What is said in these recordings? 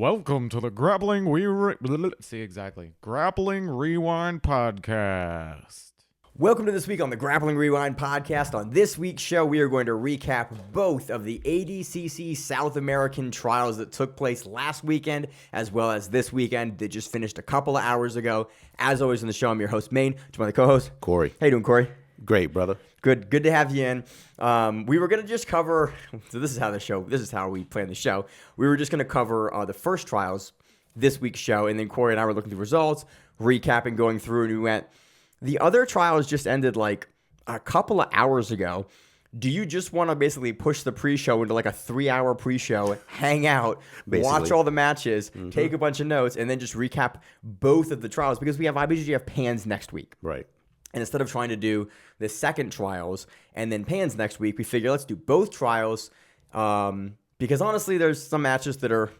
Welcome to the Grappling Grappling Rewind Podcast. Welcome to this week on the Grappling Rewind Podcast. On this week's show, we are going to recap both of the ADCC South American trials that took place last weekend, as well as this weekend that just finished a couple of hours ago. As always on the show, I'm your host, Maine, joined by the co-host, Corey. How you doing, Corey? Great, brother. Good to have you in. We were going to just cover, so this is how we plan the show. We were just going to cover the first trials this week's show, and then Corey and I were looking through results, recapping, going through, and we went, the other trials just ended like a couple of hours ago. Do you just want to basically push the pre-show into like a 3-hour pre-show, hang out, watch all the matches, take a bunch of notes, and then just recap both of the trials? Because we have IBJJF Pans next week. Right. And instead of trying to do the second trials and then Pans next week, we figure let's do both trials because honestly, there's some matches that are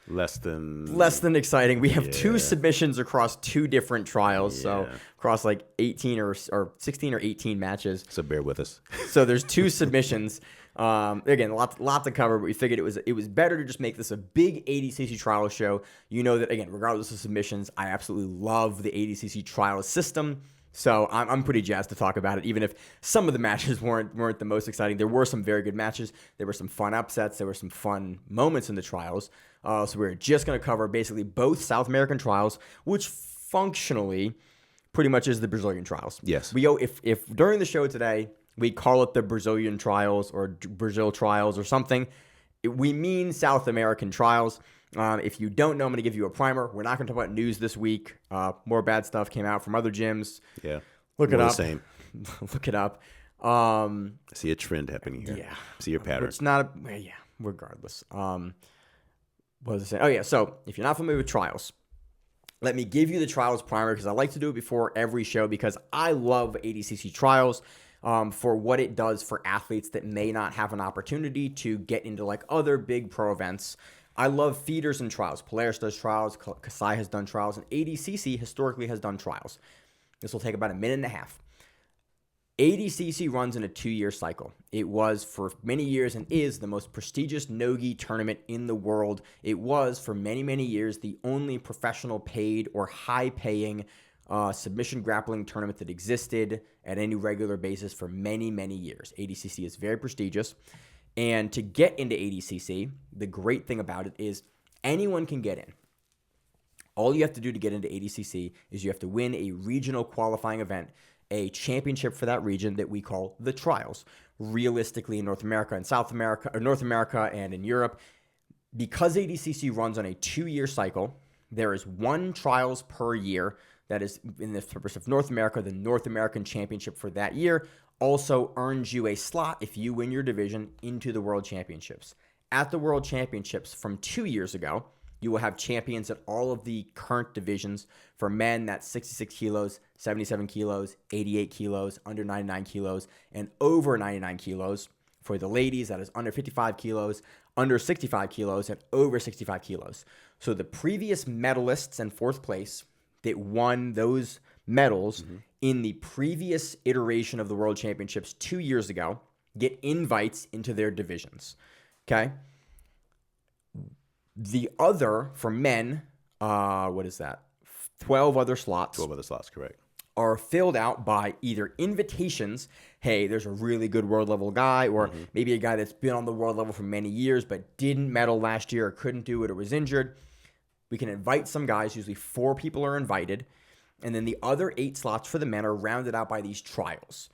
less than exciting. We have two submissions across two different trials, so across like 18 or 16 or 18 matches. So bear with us. So there's two submissions. Again, a lot to cover, but we figured it was better to just make this a big ADCC trial show. You know that, again, regardless of submissions, I absolutely love the ADCC trial system. So I'm pretty jazzed to talk about it, even if some of the matches weren't the most exciting. There were some very good matches. There were some fun upsets. There were some fun moments in the trials. So we're just going to cover basically both South American trials, which functionally pretty much is the Brazilian trials. Yes. We go if during the show today we call it the Brazilian trials or Brazil trials or something, we mean South American trials. If you don't know, I'm going to give you a primer. We're not going to talk about news this week. More bad stuff came out from other gyms. Yeah. Look it up. Same. Look it up. I see a trend happening here. Yeah. See your pattern. It's not regardless. What was I saying? Oh, yeah. So if you're not familiar with trials, let me give you the trials primer because I like to do it before every show because I love ADCC trials for what it does for athletes that may not have an opportunity to get into like other big pro events. I love feeders and trials. Polaris does trials. Kasai has done trials. And ADCC historically has done trials. This will take about a minute and a half. ADCC runs in a 2-year cycle. It was for many years and is the most prestigious no-gi tournament in the world. It was for many, many years the only professional paid or high-paying submission grappling tournament that existed at any regular basis for many, many years. ADCC is very prestigious. And to get into ADCC, the great thing about it is anyone can get in. All you have to do to get into ADCC is you have to win a regional qualifying event, a championship for that region that we call the trials. Realistically, in North America and South America, or North America and in Europe, because ADCC runs on a 2-year cycle, there is one trials per year that is, in the purpose of North America, the North American Championship for that year also earns you a slot if you win your division into the World Championships. At the World Championships from 2 years ago, you will have champions at all of the current divisions. For men, that's 66 kilos, 77 kilos, 88 kilos, under 99 kilos, and over 99 kilos. For the ladies, that is under 55 kilos, under 65 kilos, and over 65 kilos. So the previous medalists and fourth place that won those medals in the previous iteration of the World Championships 2 years ago get invites into their divisions. Okay? The other, for men, 12 other slots. 12 other slots, correct. Are filled out by either invitations. Hey, there's a really good world level guy, or maybe a guy that's been on the world level for many years but didn't medal last year or couldn't do it or was injured. We can invite some guys. Usually 4 people are invited. And then the other 8 slots for the men are rounded out by these trials.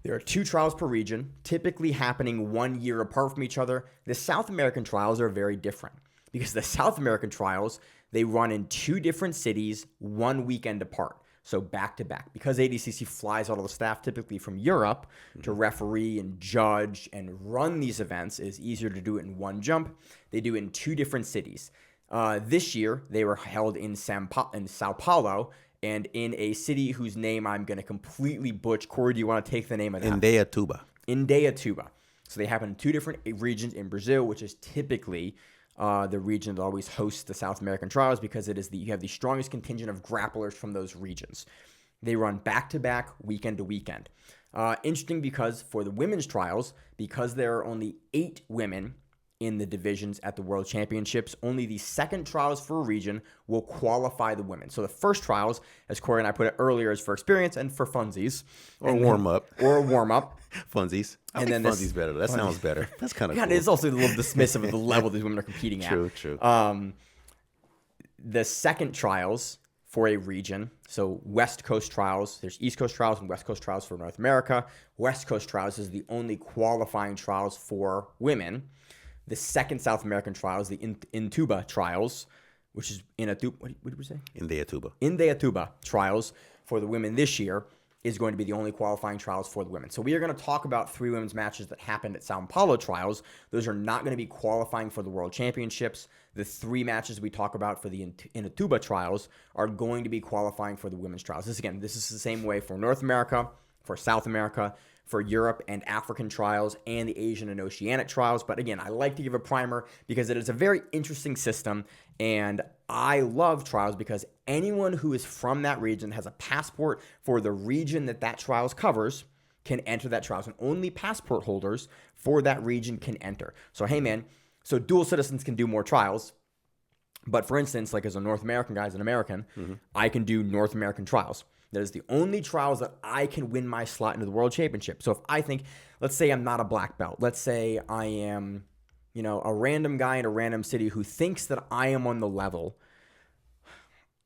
There are 2 trials per region, typically happening 1 year apart from each other. The South American trials are very different because the South American trials, they run in 2 different cities, 1 weekend apart. So back to back. Because ADCC flies all of the staff typically from Europe to referee and judge and run these events, it is easier to do it in one jump. They do it in 2 different cities. This year, they were held in São Paulo, and in a city whose name I'm going to completely butcher. Corey, do you want to take the name of that? Indaiatuba. So they happen in 2 different regions in Brazil, which is typically the region that always hosts the South American trials because it is you have the strongest contingent of grapplers from those regions. They run back-to-back, weekend to weekend. Interesting because for the women's trials, because there are only 8 women in the divisions at the World Championships. Only the second trials for a region will qualify the women. So the first trials, as Corey and I put it earlier, is for experience and for funsies. Or warm-up. Or a warm-up. Funsies. I And like then funsies better. That sounds better. That's kind of God, cool. it's also a little dismissive of the level these women are competing at. True. The second trials for a region, so West Coast trials, there's East Coast trials and West Coast trials for North America. West Coast trials is the only qualifying trials for women. The second South American trials, the Indaiatuba trials, which is what did we say? Indaiatuba trials for the women this year is going to be the only qualifying trials for the women. So we are going to talk about 3 women's matches that happened at São Paulo trials. Those are not going to be qualifying for the World Championships. The 3 matches we talk about for the Indaiatuba trials are going to be qualifying for the women's trials. This is the same way for North America, for South America, for Europe and African trials, and the Asian and Oceanic trials. But again, I like to give a primer because it is a very interesting system, and I love trials because anyone who is from that region has a passport for the region that trials covers can enter that trials, and only passport holders for that region can enter. So hey man, so dual citizens can do more trials, but for instance, like as a North American guy, as an American, I can do North American trials. That is the only trials that I can win my slot into the World Championship. So if I think, let's say I'm not a black belt. Let's say I am, a random guy in a random city who thinks that I am on the level.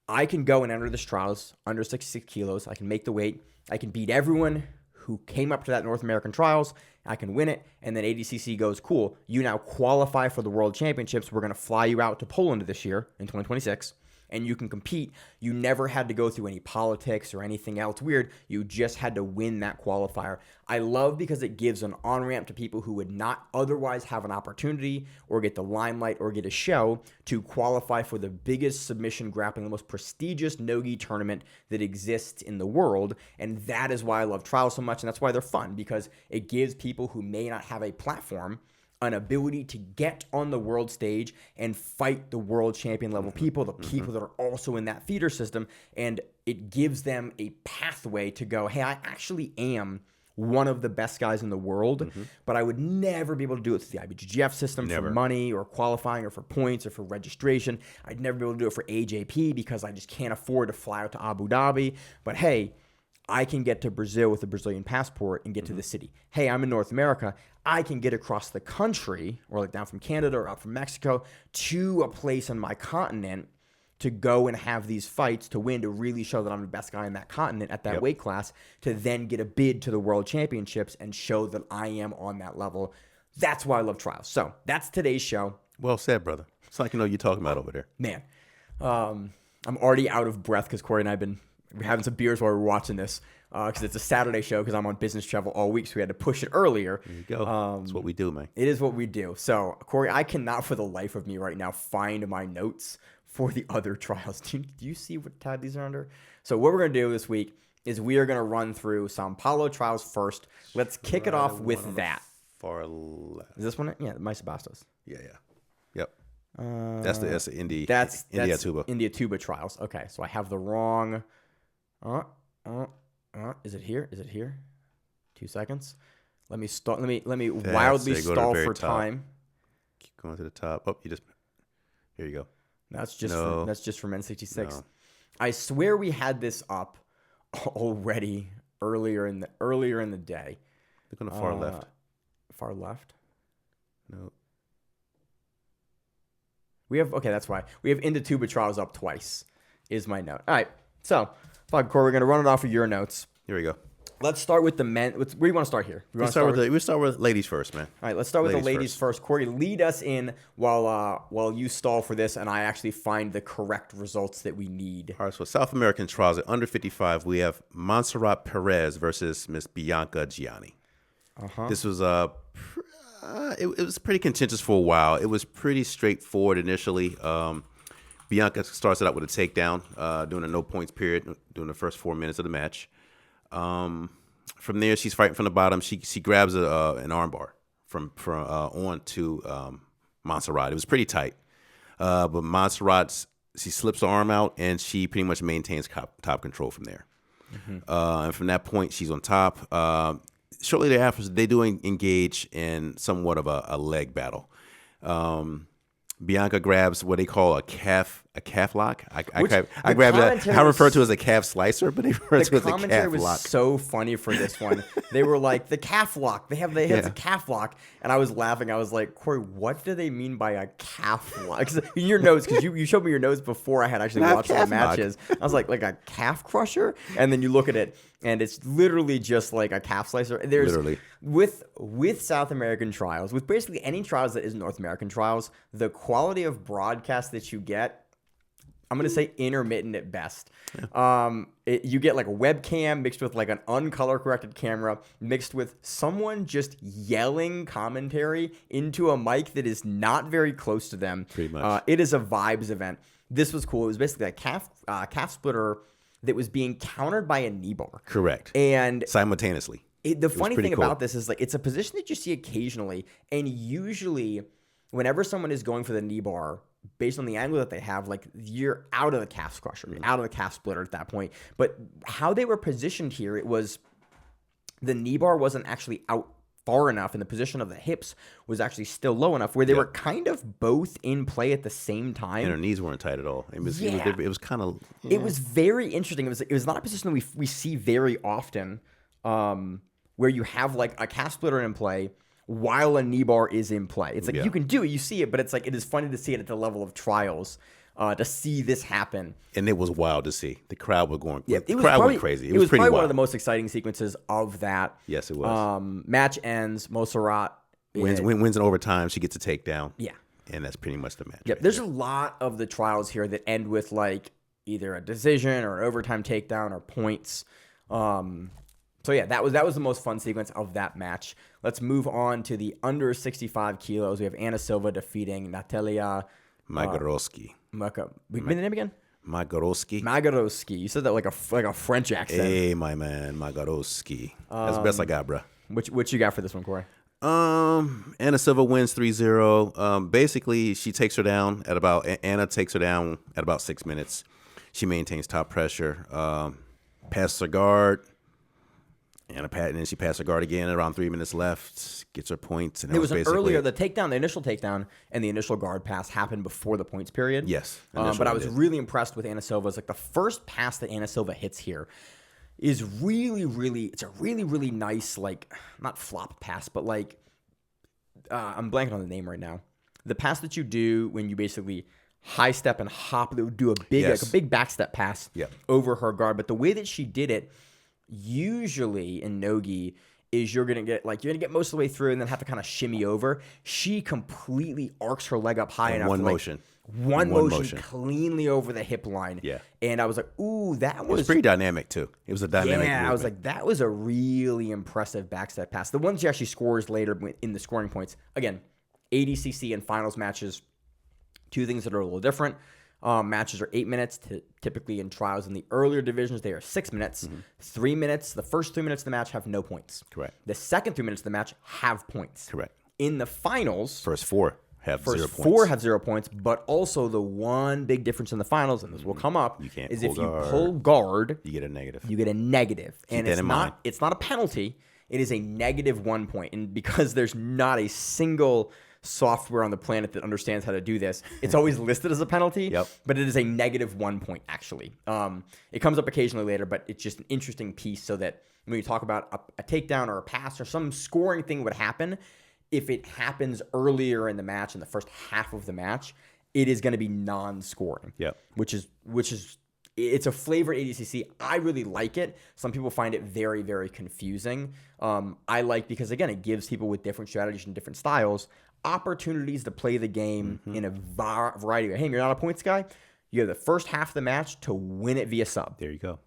I can go and enter this trials under 66 kilos. I can make the weight. I can beat everyone who came up to that North American trials. I can win it. And then ADCC goes, cool, you now qualify for the World Championships. We're going to fly you out to Poland this year in 2026. And you can compete. You never had to go through any politics or anything else weird. You just had to win that qualifier. I love because it gives an on-ramp to people who would not otherwise have an opportunity or get the limelight or get a show to qualify for the biggest submission grappling, the most prestigious no-gi tournament that exists in the world. And that is why I love trials so much, and that's why they're fun, because it gives people who may not have a platform an ability to get on the world stage and fight the world champion level people, the people that are also in that feeder system. And it gives them a pathway to go, hey, I actually am one of the best guys in the world, but I would never be able to do it through the IBJJF system for money or qualifying or for points or for registration. I'd never be able to do it for AJP because I just can't afford to fly out to Abu Dhabi. But hey, I can get to Brazil with a Brazilian passport and get to the city. Hey, I'm in North America. I can get across the country, or like down from Canada or up from Mexico, to a place on my continent to go and have these fights to win, to really show that I'm the best guy in that continent at that weight class, to then get a bid to the World Championships and show that I am on that level. That's why I love trials. So that's today's show. Well said, brother. It's like you're talking about over there. Man, I'm already out of breath because Corey and I have been having some beers while we're watching this because it's a Saturday show because I'm on business travel all week, so we had to push it earlier. There you go. That's what we do, man. It is what we do. So, Corey, I cannot for the life of me right now find my notes for the other trials. Do you see what tab these are under? So what we're going to do this week is we are going to run through São Paulo trials first. Let's kick it off with that. Far left. Is this one? Yeah, my Sebastos. Yeah. Yep. That's the Indaiatuba. That's Indaiatuba trials. Okay, so I have the wrong. Is it here? 2 seconds. Let me start. Let me wildly stall for time. Keep going to the top. Oh, here you go. That's just from N66. No. I swear we had this up already earlier in the day. Look on the far left. Far left? No. That's why. We have Indaiatuba trials up twice, is my note. All right. So, Corey, we're going to run it off of your notes. Here we go. Let's start with the men. Where do you want to start here? We start with ladies first, man. All right, let's start with the ladies first. Corey, lead us in while you stall for this, and I actually find the correct results that we need. All right, so South American trials at under 55, we have Montserrat Perez versus Miss Bianca Gianni. This was it was pretty contentious for a while. It was pretty straightforward initially. Bianca starts it out with a takedown, doing a no points period, during the first 4 minutes of the match. From there, she's fighting from the bottom. She grabs an armbar from on to Montserrat. It was pretty tight, but Montserrat, she slips the arm out and she pretty much maintains top control from there. And from that point, she's on top. Shortly thereafter, they do engage in somewhat of a leg battle. Bianca grabs what they call a calf lock. I grab that. I refer to as a calf slicer, but they refer to it as a calf lock. The commentary was so funny for this one. They were like, the calf lock. They have a calf lock. And I was laughing. I was like, Corey, what do they mean by a calf lock? In your notes, because you showed me your notes before I had actually watched all the matches. I was like a calf crusher? And then you look at it, and it's literally just like a calf slicer. There's literally. With South American trials, with basically any trials that isn't North American trials, the quality of broadcast that you get, I'm going to say intermittent at best. Yeah. You get like a webcam mixed with like an uncolor corrected camera mixed with someone just yelling commentary into a mic that is not very close to them. Pretty much. It is a vibes event. This was cool. It was basically a calf splitter that was being countered by a knee bar. Correct. And simultaneously. The funny thing about this is like it's a position that you see occasionally, and usually whenever someone is going for the knee bar, based on the angle that they have, like you're out of the calf crusher, you're out of the calf splitter at that point. But how they were positioned here, it was the knee bar wasn't actually out far enough, and the position of the hips was actually still low enough where they were kind of both in play at the same time. And her knees weren't tight at all. It was kind of... It was very interesting. It was not a position that we see very often, where you have like a calf splitter in play while a knee bar is in play. It's like you can do it, you see it, but it's like it is funny to see it at the level of trials, to see this happen. And it was wild to see. The crowd was going. Yeah, the crowd went crazy. It was pretty probably wild. One of the most exciting sequences of that. Yes, it was. Match ends. Montserrat wins in overtime. She gets a takedown. Yeah, and that's pretty much the match. Yep. There's a lot of the trials here that end with like either a decision or an overtime takedown or points. So yeah, that was the most fun sequence of that match. Let's move on to the under 65 kilos. We have Anna Silva defeating Natalia Magorowski. Give me the name again. Magorowski. You said that like a French accent. Hey, my man, Magorowski. That's the best I got, bro. What you got for this one, Corey? Anna Silva wins 3-0. Basically, she takes her down Anna takes her down at about 6 minutes. She maintains top pressure. Passes her guard. And then she passed her guard again at around 3 minutes left, gets her points. And there was an earlier, the initial takedown and the initial guard pass happened before the points period. Yes. But I was really impressed with Anna Silva's, like the first pass that Anna Silva hits here is really, really, it's a really, really nice, like, not flop pass, but like, I'm blanking on the name right now. The pass that you do when you basically high step and hop, they would do a big back step pass over her guard. But the way that she did it, usually in nogi, is you're gonna get most of the way through and then have to kind of shimmy over. She completely arcs her leg up high enough. One motion cleanly over the hip line. Yeah. And I was like, ooh, it was pretty dynamic too. It was a dynamic movement. I was like, that was a really impressive backstep pass. The one she actually scores later in the scoring points. Again, ADCC and finals matches, two things that are a little different. Matches are 8 minutes. Typically in trials in the earlier divisions, they are 6 minutes. 3 minutes. The first 3 minutes of the match have no points. Correct. The second 3 minutes of the match have points. Correct. In the finals, first four have 0 points. Four have 0 points, but also the one big difference in the finals, and this will come up, is if you pull guard, you get a negative. And it's not a penalty. It is a -1 point. And because there's not a single software on the planet that understands how to do this, it's always listed as a penalty, but it is a -1 point actually. It comes up occasionally later, but it's just an interesting piece so that when you talk about a takedown or a pass or some scoring thing would happen, if it happens earlier in the match, in the first half of the match, it is going to be non-scoring. Which is it's a flavor ADCC. I really like it. Some people find it very, very confusing. I like, because again, it gives people with different strategies and different styles opportunities to play the game in a variety of ways. Hey, you're not a points guy. You have the first half of the match to win it via sub. There you go.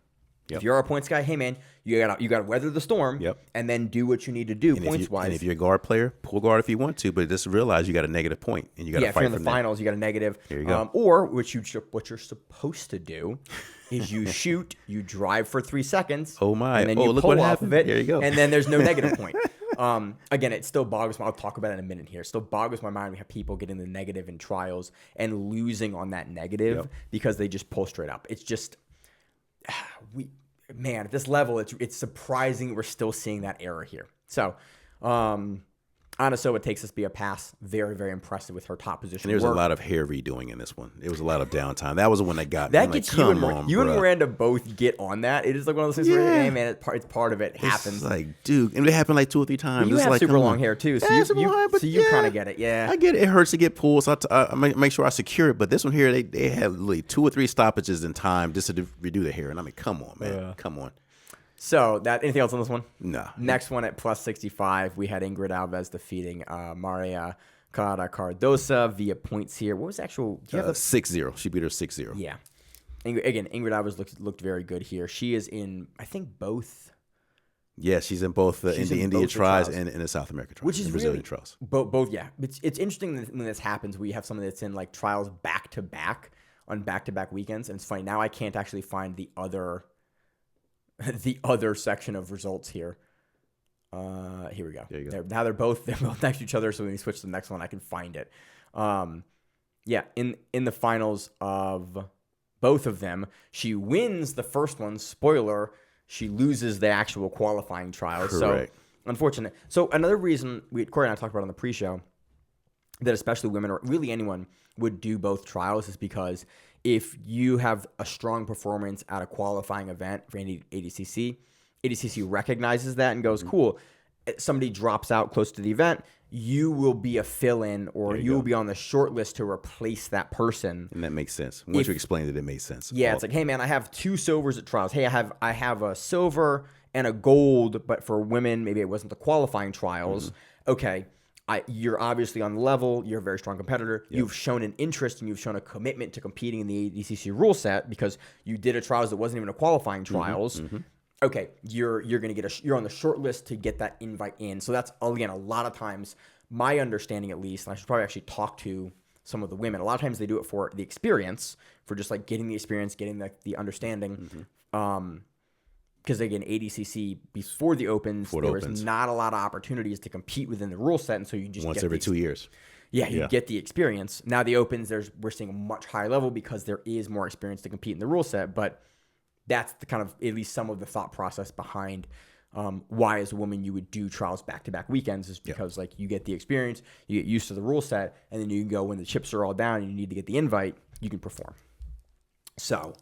If you're a points guy, hey man, you gotta weather the storm. And then do what you need to do points wise. And if you're a guard player, pull guard if you want to, but just realize you got a negative point and you got to fight. If you're in the finals, you got a negative. There you go. Or what you're supposed to do is you shoot, you drive for 3 seconds. Oh my! And then you pull off of it. There you go. And then there's no negative point. Again, it still boggles my. I'll talk about it in a minute here. It still boggles my mind. We have people getting the negative in trials and losing on that negative because they just pull straight up. It's just at this level, it's surprising we're still seeing that error here. So, Anasoa takes us be a pass. Very, very impressive with her top position. And there's work. a lot of hair redoing in this one. It was a lot of downtime. That was the one that got me. That I'm gets like, you and Miranda both get on that. It is like one of those things where, hey, man, it's part of it. Happens. It's like, dude, and it happened like 2 or 3 times. But you it's have like, super long hair too, so you kind of get it. Yeah, I get it. It hurts to get pulled, so I make sure I secure it. But this one here, they had literally 2 or 3 stoppages in time just to redo the hair, and I mean, come on, man, come on. So anything else on this one? No. Next one at plus 65, we had Ingrid Alves defeating Maria Cardosa via points here. What was the actual? 6-0. She beat her 6-0. Yeah. Ingrid Alves looked very good here. She is in, I think, both. Yeah, she's in both in the India trials and in the South American trials, which is Brazilian really, trials. Both, yeah. It's interesting when this happens. We have someone that's in like trials back to back on back to back weekends, and it's funny now I can't actually find the other section of results here. Here we go. There you go. Now they're both next to each other, so when we switch to the next one, I can find it. Yeah, in the finals of both of them, she wins the first one. Spoiler: she loses the actual qualifying trials. Correct. So unfortunate. So another reason Corey and I talked about on the pre-show that especially women or really anyone would do both trials is because if you have a strong performance at a qualifying event for any ADCC recognizes that and goes, cool, somebody drops out close to the event, you will be a fill-in or you will be on the short list to replace that person. And that makes sense. Once you explained it, it made sense. Yeah, it's like, hey, man, I have 2 silvers at trials. Hey, I have a silver and a gold, but for women, maybe it wasn't the qualifying trials. Okay, you're obviously on the level. You're a very strong competitor. Yep. You've shown an interest and you've shown a commitment to competing in the ADCC rule set because you did a trials that wasn't even a qualifying trials. Okay, you're gonna you're on the short list to get that invite in. So that's again a lot of times my understanding at least. And I should probably actually talk to some of the women. A lot of times they do it for the experience, for just like getting the experience, getting the understanding. Because again, ADCC before the opens, there was not a lot of opportunities to compete within the rule set, and so you just once every 2 years. Yeah, you get the experience. Now the opens, we're seeing a much higher level because there is more experience to compete in the rule set. But that's the kind of at least some of the thought process behind why, as a woman, you would do trials back-to-back weekends is because like you get the experience, you get used to the rule set, and then you can go when the chips are all down and you need to get the invite, you can perform. So.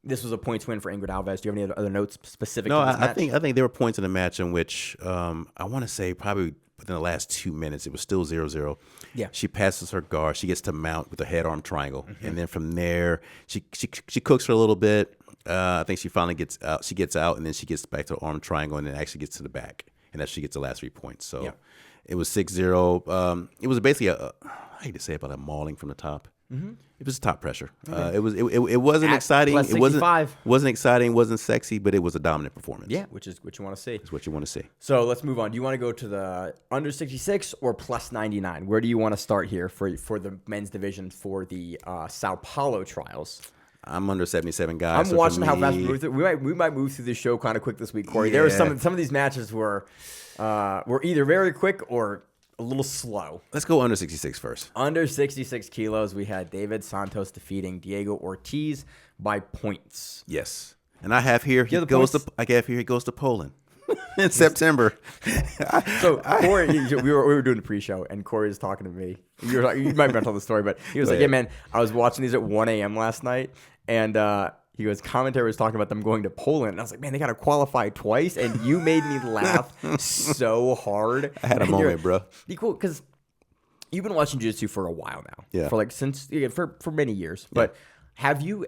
This was a points win for Ingrid Alves. Do you have any other notes specific to this match? I think there were points in the match in which I want to say probably within the last 2 minutes, it was still 0-0. Yeah. She passes her guard. She gets to mount with a head-arm triangle. And then from there, she cooks for a little bit. I think she finally gets out. She gets out, and then she gets back to the arm triangle and then actually gets to the back. And that she gets the last 3 points. So it was 6-0. It was basically I hate to say it, but a mauling from the top. It was top pressure. It wasn't exciting. It wasn't exciting. Wasn't sexy, but it was a dominant performance. Yeah, which is what you want to see. It's what you want to see. So let's move on. Do you want to go to the under 66 or plus 99? Where do you want to start here for the men's division for the São Paulo trials? I'm under 77 guys. I'm watching how fast we move through. We might move through this show kind of quick this week, Corey. There were some of these matches were either very quick or a little slow. Let's go under 66 first. Under 66 kilos, we had David Santos defeating Diego Ortiz by points. Yes, and I have here he goes to Poland in September. So Corey, we were doing the pre-show, and Corey was talking to me. You might not tell the story, but he was like, "Yeah, man, I was watching these at 1 a.m. last night, and." He goes, commentary was talking about them going to Poland. And I was like, man, they got to qualify twice. And you made me laugh so hard. I had a moment, bro. Be cool, because you've been watching jiu-jitsu for a while now. Yeah. For many years. Yeah. But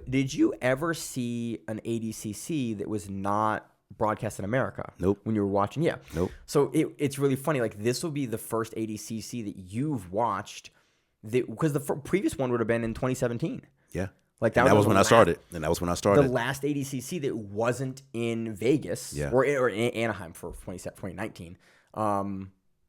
did you ever see an ADCC that was not broadcast in America? Nope. When you were watching? Yeah. Nope. So it's really funny. Like, this will be the first ADCC that you've watched, because the previous one would have been in 2017. Yeah. Like that was when I started. And that was when I started. The last ADCC that wasn't in Vegas or in Anaheim for 2019.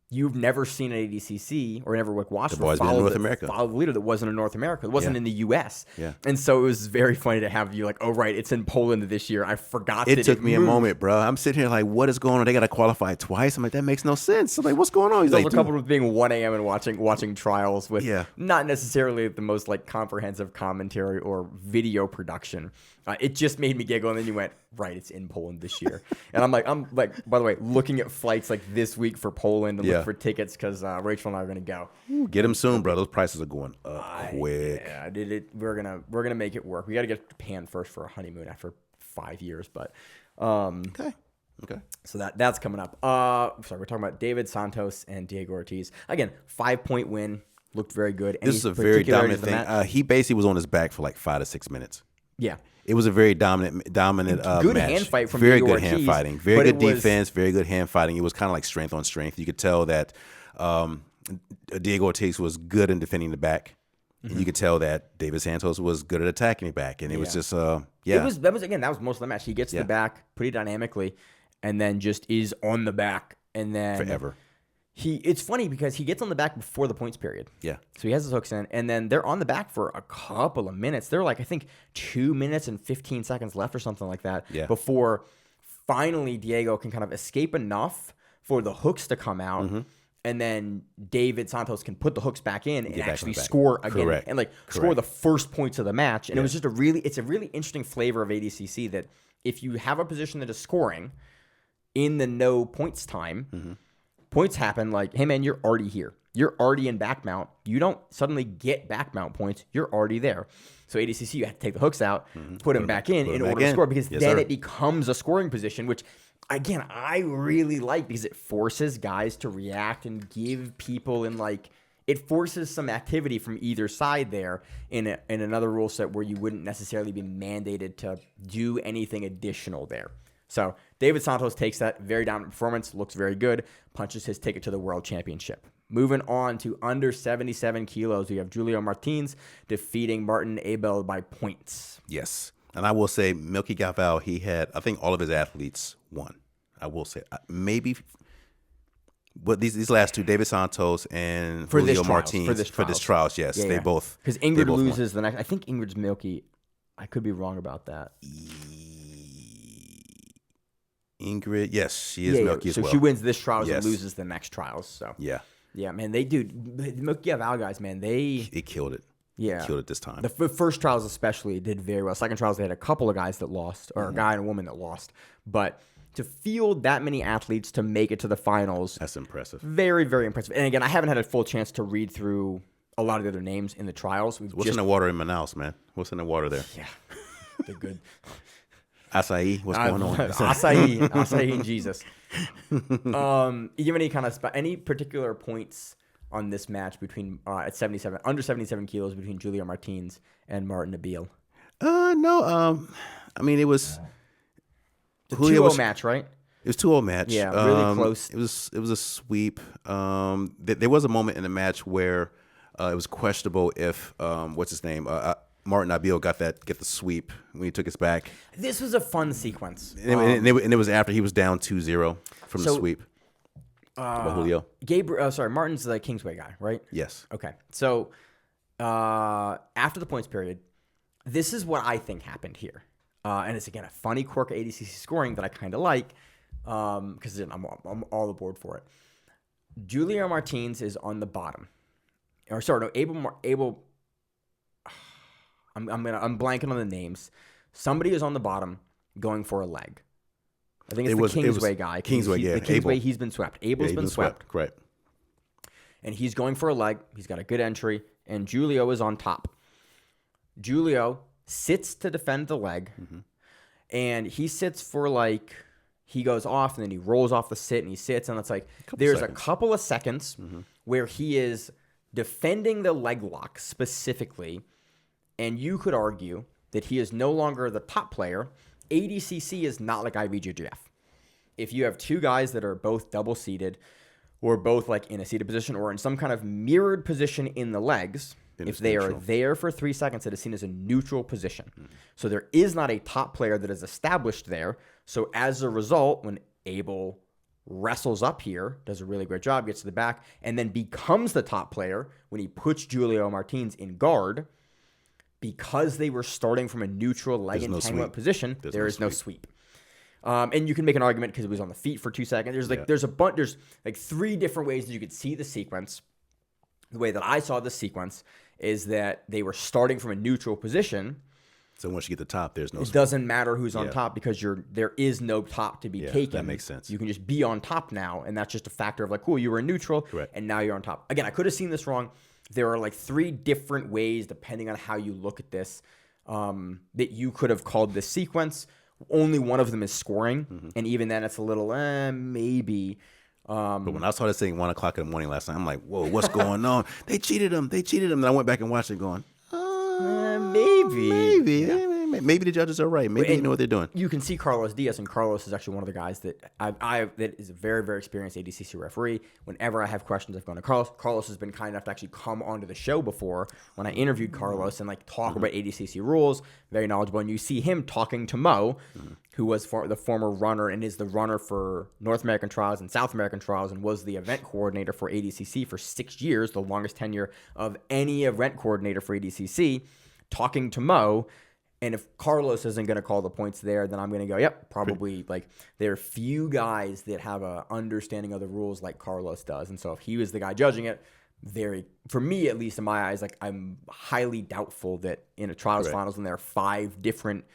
you've never seen an ADCC or never watched The boys been in North America. Follow the leader that wasn't in North America. It wasn't in the U.S. Yeah. And so it was very funny to have you like, oh, right, it's in Poland this year. I forgot It took me a moment, bro. I'm sitting here like, what is going on? They got to qualify twice. I'm like, that makes no sense. I'm like, what's going on? He's Those like, are coupled with being 1 a.m. and watching trials with Yeah. not necessarily the most like comprehensive commentary or video production. It just made me giggle, and then you went, right, it's in Poland this year. And I'm like, by the way, looking at flights like this week for Poland and look for tickets because Rachel and I are going to go. get them soon, bro. Those prices are going up quick. Yeah, we're gonna make it work. We got to get to Japan first for a honeymoon after 5 years, but Okay. so that's coming up. Sorry, we're talking about David Santos and Diego Ortiz. Again, 5-point win, looked very good. This is a very dominant thing. He basically was on his back for like 5 to 6 minutes. Yeah. It was a very dominant good match. hand fight from very Diego good hand Ortiz, fighting, very good defense, very good hand fighting. It was kind of like strength on strength. You could tell that Diego Ortiz was good in defending the back. Mm-hmm. You could tell that David Santos was good at attacking the back, and it was just That was most of the match. He gets the back pretty dynamically, and then just is on the back, and then forever. It's funny because he gets on the back before the points period. Yeah. So he has his hooks in, and then they're on the back for a couple of minutes. They're like, I think 2 minutes and 15 seconds left or something like that. Yeah. Before finally Diego can kind of escape enough for the hooks to come out. Mm-hmm. And then David Santos can put the hooks back in and actually score again. Correct. And score the first points of the match. And it was just it's a really interesting flavor of ADCC that if you have a position that is scoring in the no points time, points happen like, hey, man, you're already here. You're already in back mount. You don't suddenly get back mount points. You're already there. So ADCC, you have to take the hooks out, put them back in order to score because then it becomes a scoring position, which, again, I really like because it forces guys to react and give people it forces some activity from either side there in another rule set where you wouldn't necessarily be mandated to do anything additional there. So David Santos takes that very dominant performance, looks very good, punches his ticket to the World Championship. Moving on to under 77 kilos, we have Julio Martins defeating Martin Abel by points. Yes. And I will say, Milky Galval, I think all of his athletes won. I will say, maybe, but these last two, David Santos and Julio Martins, for this trials, yes, they both. Because Ingrid loses the next, I think Ingrid's Milky. I could be wrong about that. Ingrid, yes, she is Milky as well. So she wins this trials and loses the next trials. So yeah, man, they do. The Milky Galval guys, man, they killed it. Yeah, killed it this time. The first trials especially did very well. Second trials they had a couple of guys that lost, or a guy and a woman that lost, but to field that many athletes to make it to the finals, that's impressive. Very, very impressive. And again, I haven't had a full chance to read through a lot of the other names in the trials. What's in the water in Manaus, man? What's in the water there? Yeah, they're good. Acai, what's going on? Acai and Jesus. You give any kind of any particular points on this match between at 77 under 77 kilos between Julio Martins and Martin Abel? No. I mean, it was the 2-0 match, right? It was 2-0 match. Yeah, really close. It was a sweep. There was a moment in the match where it was questionable if what's his name. Martin Abel get the sweep when he took his back. This was a fun sequence. And it was after he was down 2-0 from the sweep. Julio. Martin's the Kingsway guy, right? Yes. Okay. So after the points period, this is what I think happened here. And it's, again, a funny quirk of ADCC scoring that I kind of like because I'm all aboard for it. Julio Martins is on the bottom. Abel. I'm blanking on the names. Somebody is on the bottom going for a leg. I think it's the Kingsway guy. Kingsway, The Kingsway, he's been swept. Abel's been swept. Correct. And he's going for a leg. He's got a good entry. And Julio is on top. Julio sits to defend the leg. Mm-hmm. And he sits for he goes off and then he rolls off the sit and he sits. And it's a couple of seconds where he is defending the leg lock specifically. And you could argue that he is no longer the top player. ADCC is not like IBJJF. If you have two guys that are both double-seated or both in a seated position or in some kind of mirrored position in the legs, if they are there for 3 seconds, it is seen as a neutral position. Mm-hmm. So there is not a top player that is established there. So as a result, when Abel wrestles up here, does a really great job, gets to the back, and then becomes the top player when he puts Julio Martins in guard. Because they were starting from a neutral leg entanglement position, there is no sweep. And you can make an argument because it was on the feet for 2 seconds. There's like 3 different ways that you could see the sequence. The way that I saw the sequence is that they were starting from a neutral position. So once you get the top, there's no. It doesn't matter who's on top because there is no top to be taken. That makes sense. You can just be on top now, and that's just a factor of like, cool, you were in neutral, Correct. and now you're on top. Again, I could have seen this wrong. There are like 3 different ways, depending on how you look at this, that you could have called this sequence. Only one of them is scoring, and even then, it's a little maybe. But when I saw this thing 1 o'clock in the morning last night, I'm like, whoa, what's going on? They cheated him. And I went back and watched it going, maybe the judges are right. Maybe they know what they're doing. You can see Carlos Diaz, and Carlos is actually one of the guys that that is a very, very experienced ADCC referee. Whenever I have questions, I've gone to Carlos. Carlos has been kind enough to actually come onto the show before when I interviewed Carlos and like talk about ADCC rules. Very knowledgeable, and you see him talking to Mo, who was the former runner and is the runner for North American trials and South American trials, and was the event coordinator for ADCC for 6 years, the longest tenure of any event coordinator for ADCC. Talking to Mo. And if Carlos isn't going to call the points there, then I'm going to go, yep, probably. Like, there are few guys that have a understanding of the rules like Carlos does. And so if he was the guy judging it, for me, at least in my eyes, like, I'm highly doubtful that in a trials finals when there are 5 different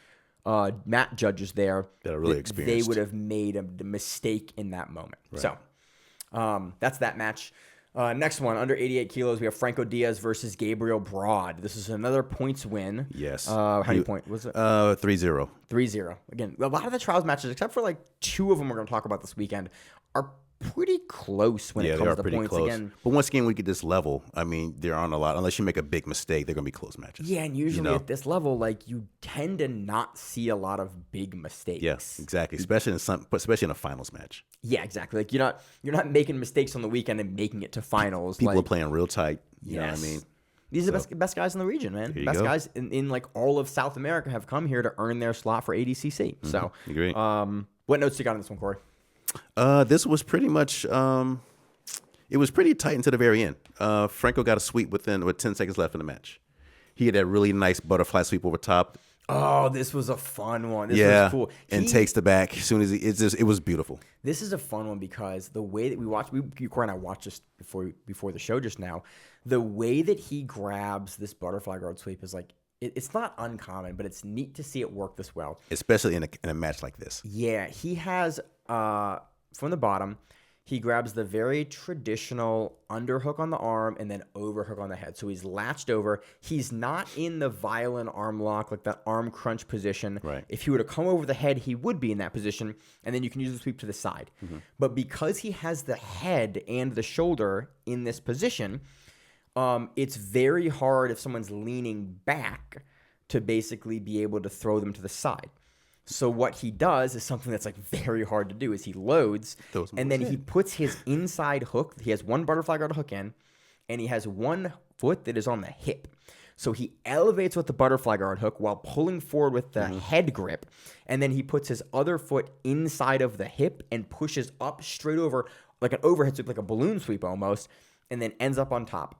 mat judges there that are really experienced, they would have made a mistake in that moment. Right. So that's that match. Next one, under 88 kilos, we have Franco Diaz versus Gabriel Broad. This is another points win. Yes. How many points was it? 3-0. 3-0. Again, a lot of the trials matches, except for like 2 of them we're going to talk about this weekend, are pretty close when it comes to points. Close. Again, but once again, we get this level. I mean, there aren't a lot. Unless you make a big mistake, they're going to be close matches. Yeah, and usually at this level, like, you tend to not see a lot of big mistakes. Yes, exactly. Especially in a finals match. Yeah, exactly. Like, you're not making mistakes on the weekend and making it to finals. People are playing real tight. You know what I mean? These are the best guys in the region, man. Best guys in like all of South America have come here to earn their slot for ADCC. So, agree. What notes you got on this one, Corey? This was pretty much. It was pretty tight until the very end. Franco got a sweep with 10 seconds left in the match. He had that really nice butterfly sweep over top. Oh, this was a fun one. This was cool. And takes the back as soon as it was beautiful. This is a fun one because the way that Corey and I watched this before the show just now. The way that he grabs this butterfly guard sweep is like, it's not uncommon, but it's neat to see it work this well. Especially in a match like this. Yeah, he has, from the bottom, he grabs the very traditional underhook on the arm and then overhook on the head. So he's latched over. He's not in the violin arm lock, like that arm crunch position. Right. If he were to come over the head, he would be in that position, and then you can use the sweep to the side. But because he has the head and the shoulder in this position, it's very hard if someone's leaning back to basically be able to throw them to the side. So what he does is something that's like very hard to do is he loads and then he puts his inside hook. He has one butterfly guard hook in, and he has one foot that is on the hip. So he elevates with the butterfly guard hook while pulling forward with the head grip. And then he puts his other foot inside of the hip and pushes up straight over like an overhead sweep, like a balloon sweep almost, and then ends up on top.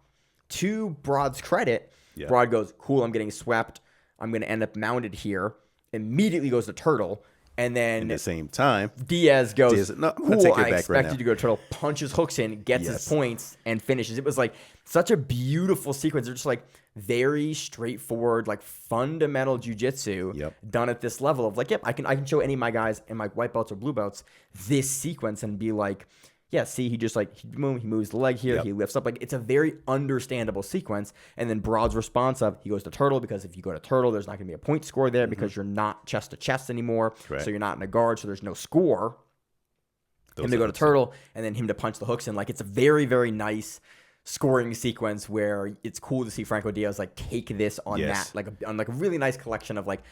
To Broad's credit, Broad goes, cool, I'm getting swept. I'm going to end up mounted here. Immediately goes to turtle, and then at the same time, Diaz goes, cool, I expect you to go turtle, punches hooks in, gets his points, and finishes. It was like such a beautiful sequence. They're just like very straightforward, like fundamental jiu-jitsu done at this level of like, I can show any of my guys in my white belts or blue belts this sequence and be like, yeah, see, he just like, he moves the leg here, he lifts up. Like, it's a very understandable sequence. And then Broad's response of, he goes to turtle, because if you go to turtle, there's not going to be a point score there because you're not chest to chest anymore. Correct. So you're not in a guard, so there's no score. Him to go to turtle, and then him to punch the hooks in. Like, it's a very, very nice scoring sequence where it's cool to see Franco Diaz like take this on that, like on like a really nice collection of like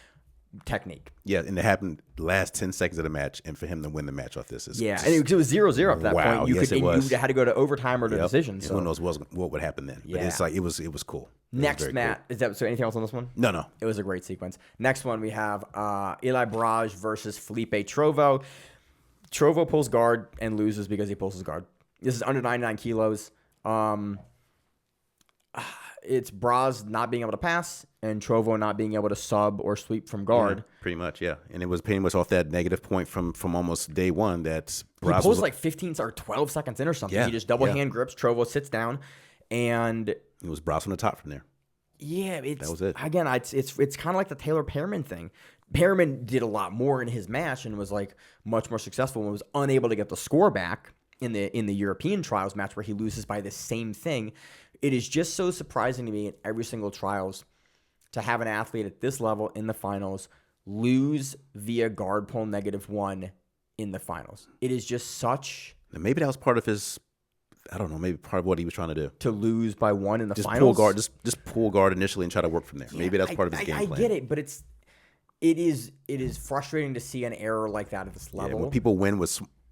technique. Yeah, and it happened the last 10 seconds of the match, and for him to win the match off this is and it was 0-0 at that point. You had to go to overtime or to decision. So who knows what would happen then? But it's like it was cool. Next, Matt, cool. Is that so? Anything else on this one? No. It was a great sequence. Next one, we have Eli Barrage versus Felipe Trovo. Trovo pulls guard and loses because he pulls his guard. This is under 99 kilos. It's Braz not being able to pass and Trovo not being able to sub or sweep from guard. Yeah, pretty much, yeah. And it was pretty much off that negative point from almost day one that Braz he pulls like 15 or 12 seconds in or something. Yeah, he just double hand grips. Trovo sits down, and it was Braz on the top from there. Yeah, that was it. Again, it's kind of like the Taylor Pearman thing. Pearman did a lot more in his match and was like much more successful and was unable to get the score back in the European trials match where he loses by the same thing. It is just so surprising to me in every single trials to have an athlete at this level in the finals lose via guard pull -1 in the finals. It is just such. Maybe that was part of his. I don't know. Maybe part of what he was trying to do. To lose by 1 in the just finals. Pull guard. Just pull guard initially and try to work from there. Yeah, maybe that's part of his game plan. I get it, but it is frustrating to see an error like that at this level. Yeah, when people win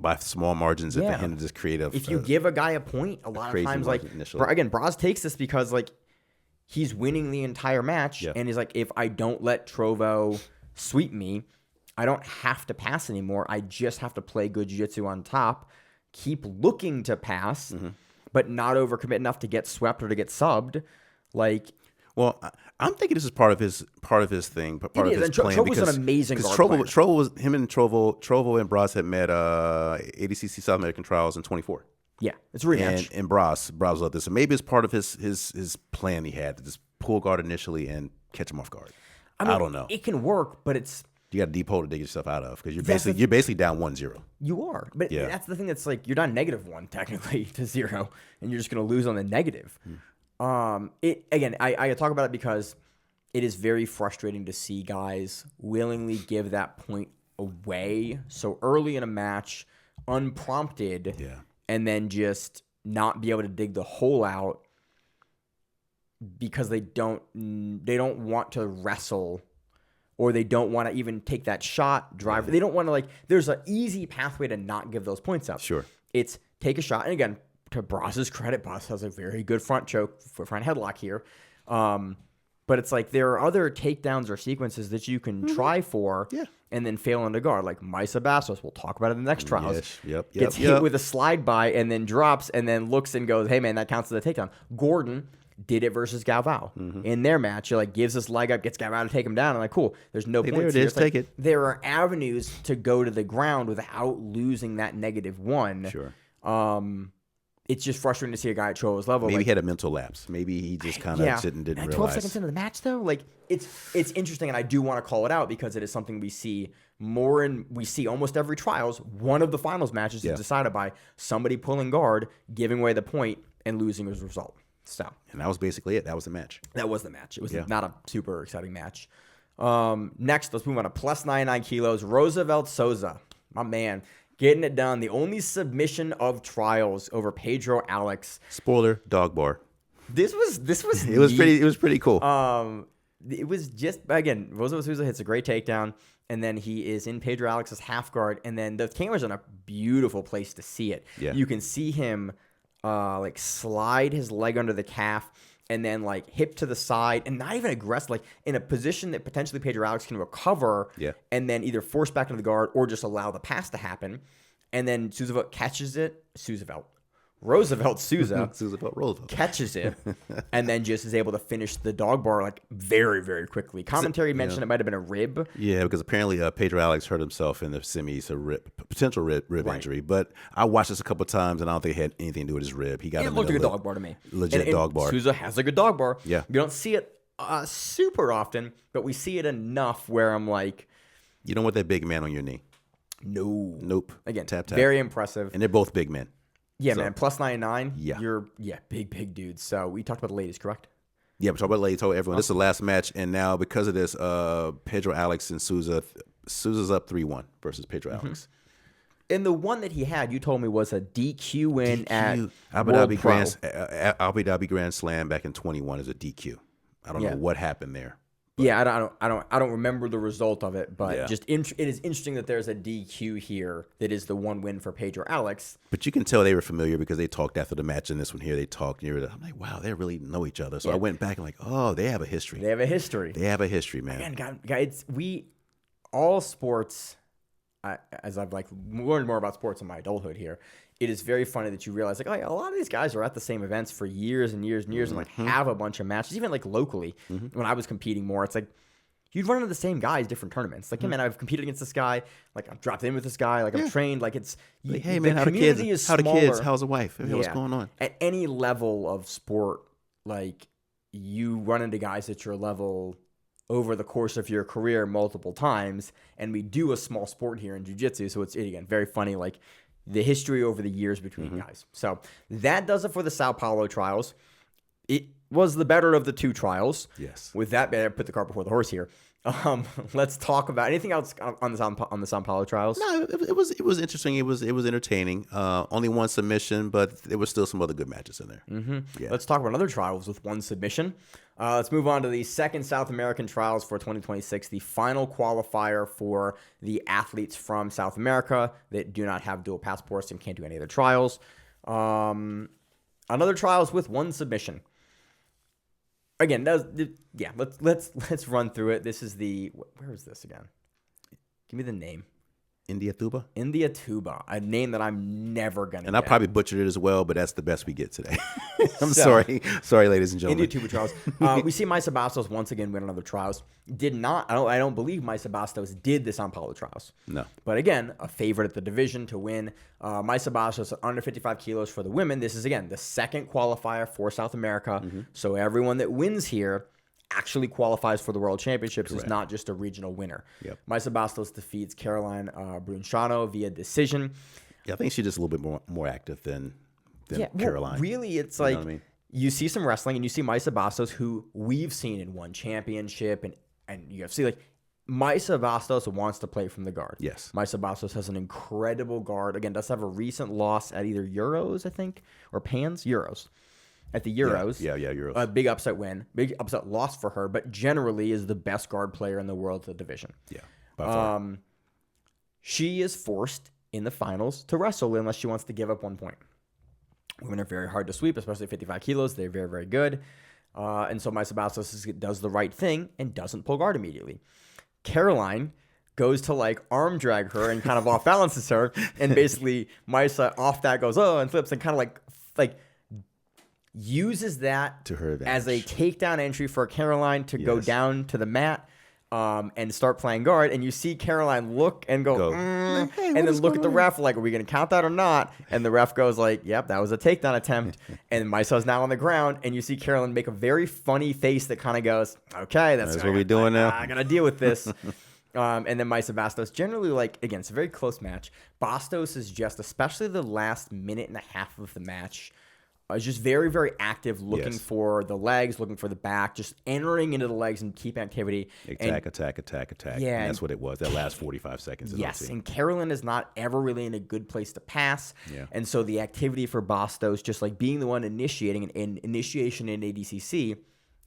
by small margins at the end of this creative. If you give a guy a point, a lot of times, like, again, Braz takes this because, like, he's winning the entire match, and he's like, if I don't let Trovo sweep me, I don't have to pass anymore. I just have to play good jiu-jitsu on top, keep looking to pass, but not overcommit enough to get swept or to get subbed. Like, well, I'm thinking this is part of his thing, part of his plan. Trovo's an amazing guard player. Trovo was him and Trovo and Braz had met ADCC South American trials in 24. Yeah, it's a rematch. And Braz loved this. So maybe it's part of his plan he had to just pull guard initially and catch him off guard. I don't know. It can work, but it's you got a deep hole to dig yourself out of because you're basically down 1-0. You are, but that's the thing. That's like you're down -1 technically to 0, and you're just going to lose on the negative. I talk about it because it is very frustrating to see guys willingly give that point away so early in a match, unprompted, and then just not be able to dig the hole out because they don't want to wrestle. Or they don't want to even take that shot, drive. They don't want to, like, there's an easy pathway to not give those points up. Sure. It's take a shot. And again, to Braz's credit, Braz has a very good front choke, front headlock here. But it's like there are other takedowns or sequences that you can try for and then fail into guard. Like Maisa Bastos, we'll talk about it in the next trials. Yes. Gets hit with a slide by and then drops and then looks and goes, hey, man, that counts as a takedown. Gordon did it versus Galvao in their match. He like gives this leg up, gets Galvao to take him down. I'm like, cool. There's no point. There it is. Take it. There are avenues to go to the ground without losing that -1. Sure. It's just frustrating to see a guy at Trovo's level. Maybe he had a mental lapse. Maybe he just kind of didn't realize. 12 seconds into the match, though, like it's interesting, and I do want to call it out because it is something we see more, and we see almost every trials. One of the finals matches is decided by somebody pulling guard, giving away the point, and losing as a result. So, and that was basically it. That was the match. That was the match. It was not a super exciting match. Next, let's move on to plus 99 kilos. Roosevelt Souza, my man, getting it done. The only submission of trials over Pedro Alex. Spoiler: dog bar. This was it was pretty cool. It was just, again, Roosevelt Souza hits a great takedown, and then he is in Pedro Alex's half guard, and then the camera's in a beautiful place to see it. Yeah. You can see him like slide his leg under the calf and then like hip to the side and not even aggressive, like in a position that potentially Pedro Alex can recover and then either force back into the guard or just allow the pass to happen. And then Roosevelt Souza catches it and then just is able to finish the dog bar like very, very quickly. Commentary mentioned it might have been a rib. Yeah, because apparently Pedro Alex hurt himself in the semis, potential rib injury. But I watched this a couple of times, and I don't think it had anything to do with his rib. He got it looked like a dog bar to me. Legit dog bar. Souza has a good dog bar. Yeah. You don't see it super often, but we see it enough where I'm like... You don't want that big man on your knee. No. Nope. Again, tap. Very impressive. And they're both big men. Yeah, so, man. Plus 99. Yeah. You're big dudes. So we talked about the ladies, correct? Yeah, we talked about the ladies. Told everyone this is the last match, and now because of this, Pedro Alex and Souza's up 3-1 versus Pedro Alex. And the one that he had, you told me, was a DQ win at Abu Dhabi Grand Slam back in 21 as a DQ. I don't know what happened there. But. Yeah, I don't remember the result of it, but it is interesting that there's a DQ here that is the one win for Pedro Alex. But you can tell they were familiar because they talked after the match, and this one here they talked. I'm like, wow, they really know each other. So I went back and like, oh, they have a history. They have a history, man. Again, guys, all sports as I've like learned more about sports in my adulthood here, it is very funny that you realize like, oh, yeah, a lot of these guys are at the same events for years and years and years and like have a bunch of matches, even like locally. When I was competing more, it's like you'd run into the same guys, different tournaments. Like, hey man, I've competed against this guy. Like, I've dropped in with this guy. Like, I've trained. Like, it's like, hey man, how the kids? How the kids? How's the wife? Hey, what's going on? At any level of sport, like you run into guys at your level over the course of your career multiple times, and we do a small sport here in jiu-jitsu, so it's, again, very funny, like the history over the years between guys. So that does it for the Sao Paulo trials. It was the better of the two trials. Yes. With that, I put the cart before the horse here. Let's talk about anything else on the São Paulo trials. No, it was interesting. It was entertaining. Only one submission, but there was still some other good matches in there. Yeah. Let's talk about other trials with one submission. Let's move on to the second South American trials for 2026, the final qualifier for the athletes from South America that do not have dual passports and can't do any other trials. Another trials with one submission. Again, let's run through it. This is where is this again? Give me the name. Indaiatuba, a name that I'm never gonna. And I probably butchered it as well, but that's the best we get today. I'm sorry, ladies and gentlemen. Indaiatuba trials. We see Maisa Bastos once again win another trials. Did not. I don't believe Maisa Bastos did the São Paulo trials. No. But again, a favorite at the division to win. Maisa Bastos under 55 kilos for the women. This is again the second qualifier for South America. So everyone that wins here actually qualifies for the World Championships. Correct. Is not just a regional winner. Yep. Maisa Bastos defeats Caroline Brunchano via decision. Yeah, I think she's just a little bit more active than Caroline. Well, really, it's like you see some wrestling and you see Maisa Bastos, who we've seen in one championship and UFC. Like Maisa Bastos wants to play from the guard. Yes. Maisa Bastos has an incredible guard. Again, does have a recent loss at either Euros, I think, or Pans? Euros. At the Euros. Yeah, Euros. A big upset win. Big upset loss for her, but generally is the best guard player in the world to the division. Yeah, by far. She is forced in the finals to wrestle unless she wants to give up 1 point. Women are very hard to sweep, especially 55 kilos. They're very, very good. And so Maisa Bastos does the right thing and doesn't pull guard immediately. Caroline goes to like arm drag her and kind of off balances her. And basically Maisa off that goes, and flips and kind of like uses that to her as a takedown entry for Caroline to go down to the mat and start playing guard. And you see Caroline look and go hey, and then look at the ref like, are we going to count that or not? And the ref goes like, yep, that was a takedown attempt. And Maisa's now on the ground. And you see Caroline make a very funny face that kind of goes, okay, that's what we're doing now. I got to deal with this. And then Maisa Bastos, generally, like, again, it's a very close match. Bastos is just, especially the last minute and a half of the match, is just very, very active, looking for the legs, looking for the back, just entering into the legs and keep activity. Attack. Yeah. And that's what it was, that last 45 seconds. Yes, and Carolyn is not ever really in a good place to pass. Yeah. And so the activity for Bastos, just like being the one initiating, and initiation in ADCC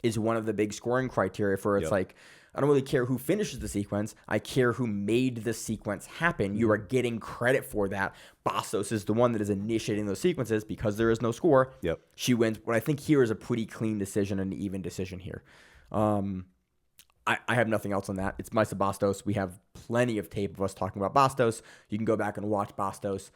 is one of the big scoring criteria for it's like, I don't really care who finishes the sequence. I care who made the sequence happen. You are getting credit for that. Bastos is the one that is initiating those sequences because there is no score. Yep. She wins. What I think here is a pretty clean decision, an even decision here. I have nothing else on that. It's Maisa Bastos. We have plenty of tape of us talking about Bastos. You can go back and watch Bastos.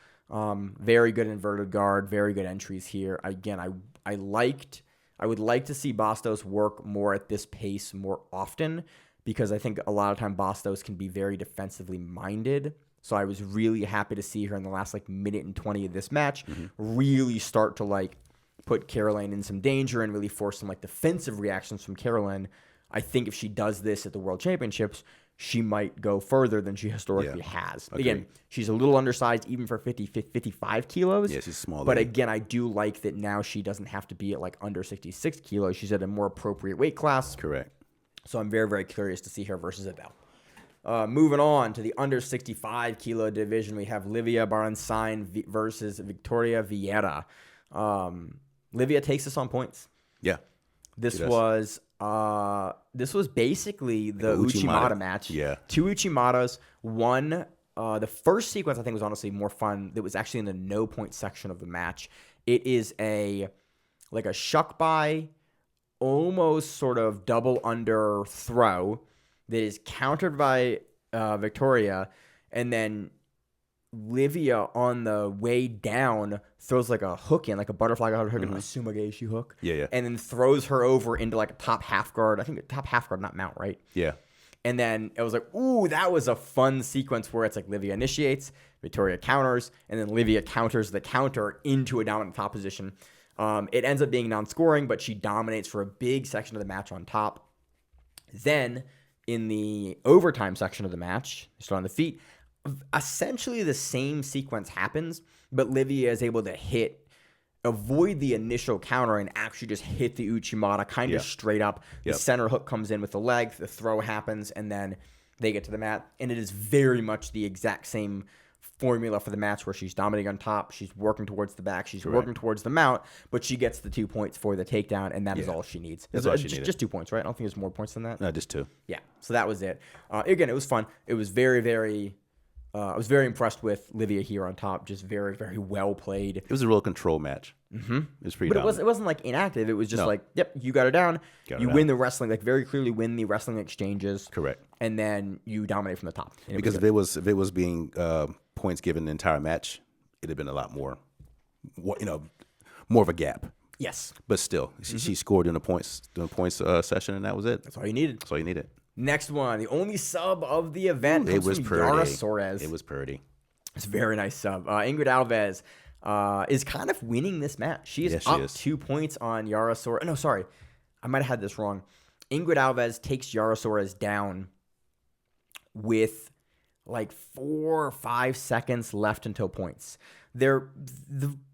Very good inverted guard, very good entries here. Again, I would like to see Bastos work more at this pace more often, because I think a lot of time Bastos can be very defensively minded. So I was really happy to see her in the last like minute and 20 of this match really start to like put Caroline in some danger and really force some like defensive reactions from Caroline. I think if she does this at the World Championships, she might go further than she historically has. Okay. Again, she's a little undersized even for 55 kilos. Yeah, she's small. But again, I do like that now she doesn't have to be at like under 66 kilos. She's at a more appropriate weight class. Correct. So I'm very, very curious to see her versus Adele. Moving on to the under 65 kilo division, we have Livia Baransain versus Victoria Vieira. Livia takes us on points. Yeah. This was basically the Uchimata match. Yeah. Two Uchimatas. One, the first sequence I think was honestly more fun. That was actually in the no point section of the match. It is a shuck by, almost sort of double under throw that is countered by Victoria, and then Livia on the way down throws like a hook in, like a butterfly hook, a sumageshi hook. Yeah. And then throws her over into like a top half guard. I think top half guard, not mount, right? Yeah. And then it was like, ooh, that was a fun sequence where it's like Livia initiates, Victoria counters, and then Livia counters the counter into a dominant top position. It ends up being non-scoring, but she dominates for a big section of the match on top. Then in the overtime section of the match, still on the feet, essentially the same sequence happens, but Livia is able to avoid the initial counter and actually just hit the Uchimata kind of straight up. The center hook comes in with the leg, the throw happens, and then they get to the mat. And it is very much the exact same formula for the match where she's dominating on top, she's working towards the back, she's working towards the mount, but she gets the 2 points for the takedown, and that is all she needs. That's all she needed. Just 2 points, right? I don't think there's more points than that. No, just 2. Yeah, so that was it. Again, it was fun. It was very, very... I was very impressed with Livia here on top. Just very, very well played. It was a real control match. Mm-hmm. It was pretty. But it wasn't like inactive. It was just like, yep, you got her down. You win the wrestling, like very clearly win the wrestling exchanges. Correct. And then you dominate from the top. Because if it was being points given the entire match, it'd have been a lot more, more of a gap. Yes. But still, she scored in the points session, and that was it. That's all you needed. That's all you needed. Next one, the only sub of the event. It was pretty. Yara Soares. It was pretty. It's a very nice sub. Ingrid Alves is kind of winning this match. She is up 2 points on Yara Soares. No, sorry. I might have had this wrong. Ingrid Alves takes Yara Soares down with like 4 or 5 seconds left until points. The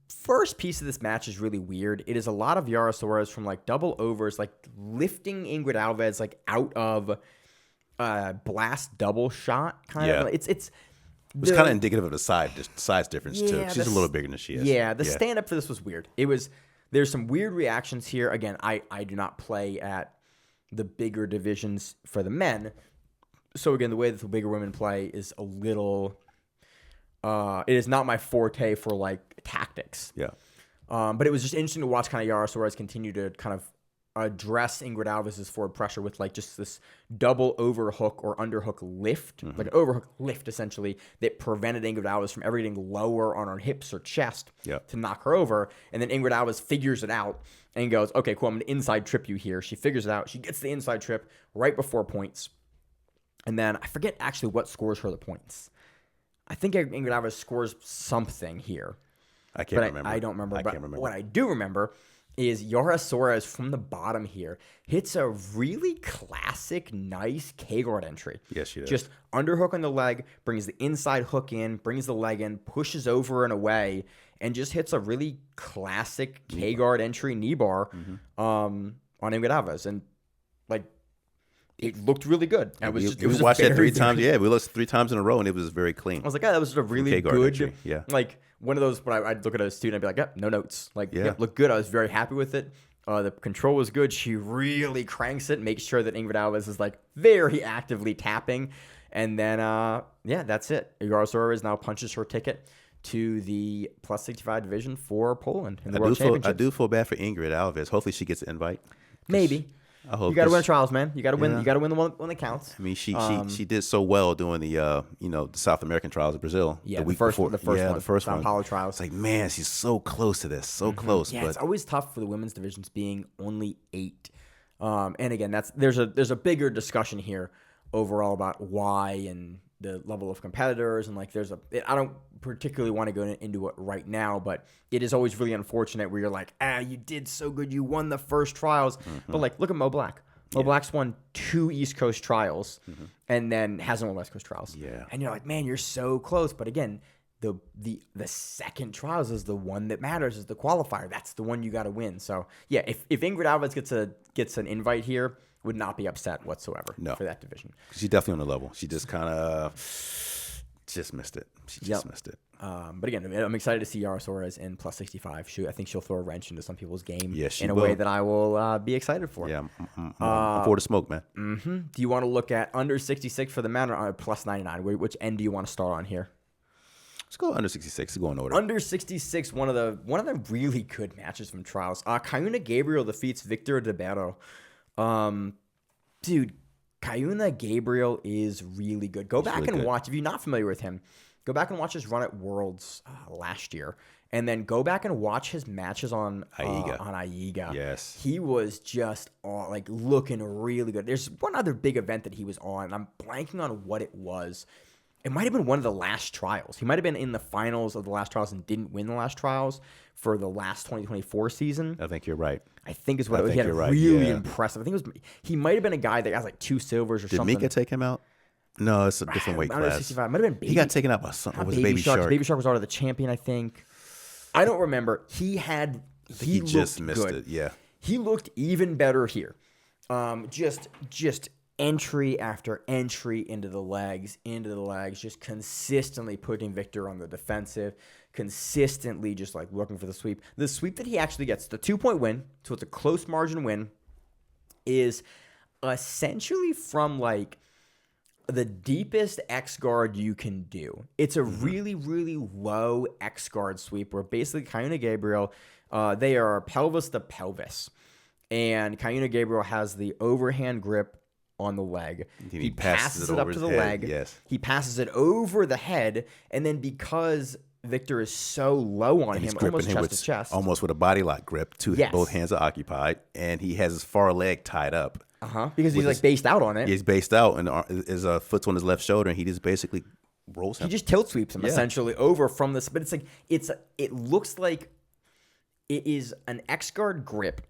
first piece of this match is really weird. It is a lot of Yara Soares from like double overs, like lifting Ingrid Alves like out of blast double shot kind of. It was kind of indicative of the size difference too. She's a little bigger than she is. Yeah, the stand up for this was weird. There's some weird reactions here. Again, I do not play at the bigger divisions for the men. So again, the way that the bigger women play is a little it is not my forte for like tactics. Yeah. But it was just interesting to watch kind of Yara Soares continue to kind of address Ingrid Alves' forward pressure with like just this double overhook or underhook lift, like an overhook lift essentially, that prevented Ingrid Alves from ever getting lower on her hips or chest to knock her over. And then Ingrid Alves figures it out and goes, okay, cool, I'm going to inside trip you here. She figures it out. She gets the inside trip right before points. And then I forget actually what scores her the points. I think Ingrid Alves scores something here. I can't remember. I don't remember. I can't remember. What I do remember is Yara Soares from the bottom here hits a really classic, nice K-guard entry. Yes, she does. Just underhook on the leg, brings the inside hook in, brings the leg in, pushes over and away, and just hits a really classic K-guard entry knee bar on Ingrid Alves. And, like, it looked really good. We watched it 3 times. Yeah, we looked 3 times in a row, and it was very clean. I was like, that was just a really good entry. Yeah. Like, one of those, when I'd look at a student, I'd be like, yep, no notes. Like, looked good. I was very happy with it. The control was good. She really cranks it, makes sure that Ingrid Alves is, like, very actively tapping. And then, that's it. Yara Soares now punches her ticket to the plus 65 division for Poland in the World Championships. I do feel bad for Ingrid Alves. Hopefully she gets an invite. Maybe. I hope you got to win trials, man. You got to win. You got to win the one that counts. I mean, she did so well doing the the South American trials in Brazil. Yeah, the first one. São Paulo trials. It's like, man, she's so close to this, so close. Yeah, but it's always tough for the women's divisions being only 8. And again, there's a bigger discussion here overall about why and the level of competitors, and like I don't particularly want to go into it right now, but it is always really unfortunate where you're like, you did so good, you won the first trials, but like look at Mo Black. Mo Black's won 2 East Coast trials and then hasn't won West Coast trials. Yeah, and you're like, man, you're so close, but again, the second trials is the one that matters, is the qualifier. That's the one you got to win. So yeah, if Ingrid Alves gets an invite here, would not be upset whatsoever for that division. She's definitely on the level. She just kind of just missed it. She just missed it. But again, I'm excited to see Yara Soares in plus 65. I think she'll throw a wrench into some people's game in a way that I will be excited for. Yeah, I'm for the smoke, man. Mm-hmm. Do you want to look at under 66 for the men or plus 99? Which end do you want to start on here? Let's go under 66. Let's go in order. Under 66, one of the really good matches from trials. Kayuna Gabriel defeats Victor DeBero. Dude, Cayuna Gabriel is really good. Go back and watch. If you're not familiar with him, go back and watch his run at Worlds last year. And then go back and watch his matches on Aiga. Yes. He was just looking really good. There's one other big event that he was on, and I'm blanking on what it was. It might have been one of the last trials. He might have been in the finals of the last trials and didn't win the last trials for the last 2024 season. I think you're right. I think is what it was. He had really impressive. I think he might have been a guy that has like 2 silvers or something. Did Mika take him out? No, it's a different weight class. 65. Might have been he got taken out by something. It was Baby Shark. Baby Shark was already the champion, I think. I don't remember. He just missed good. it. Yeah. He looked even better here. Just entry after entry into the legs, just consistently putting Victor on the defensive, consistently just like looking for the sweep. The sweep that he actually gets, the 2-point win, so it's a close margin win, is essentially from like the deepest X guard you can do. It's a really, really low X guard sweep where basically Cayuna Gabriel, they are pelvis to pelvis. And Cayuna Gabriel has the overhand grip on the leg. He passes it up to the leg. Yes. He passes it over the head. And then because Victor is so low on him, almost chest to chest. Almost with a body lock grip. Both hands are occupied. And he has his far leg tied up. Because he's like based out on it. He's based out, and his foot's on his left shoulder, and he just basically rolls him. He just tilt sweeps him essentially over from this. But it's like it looks like it is an X guard grip,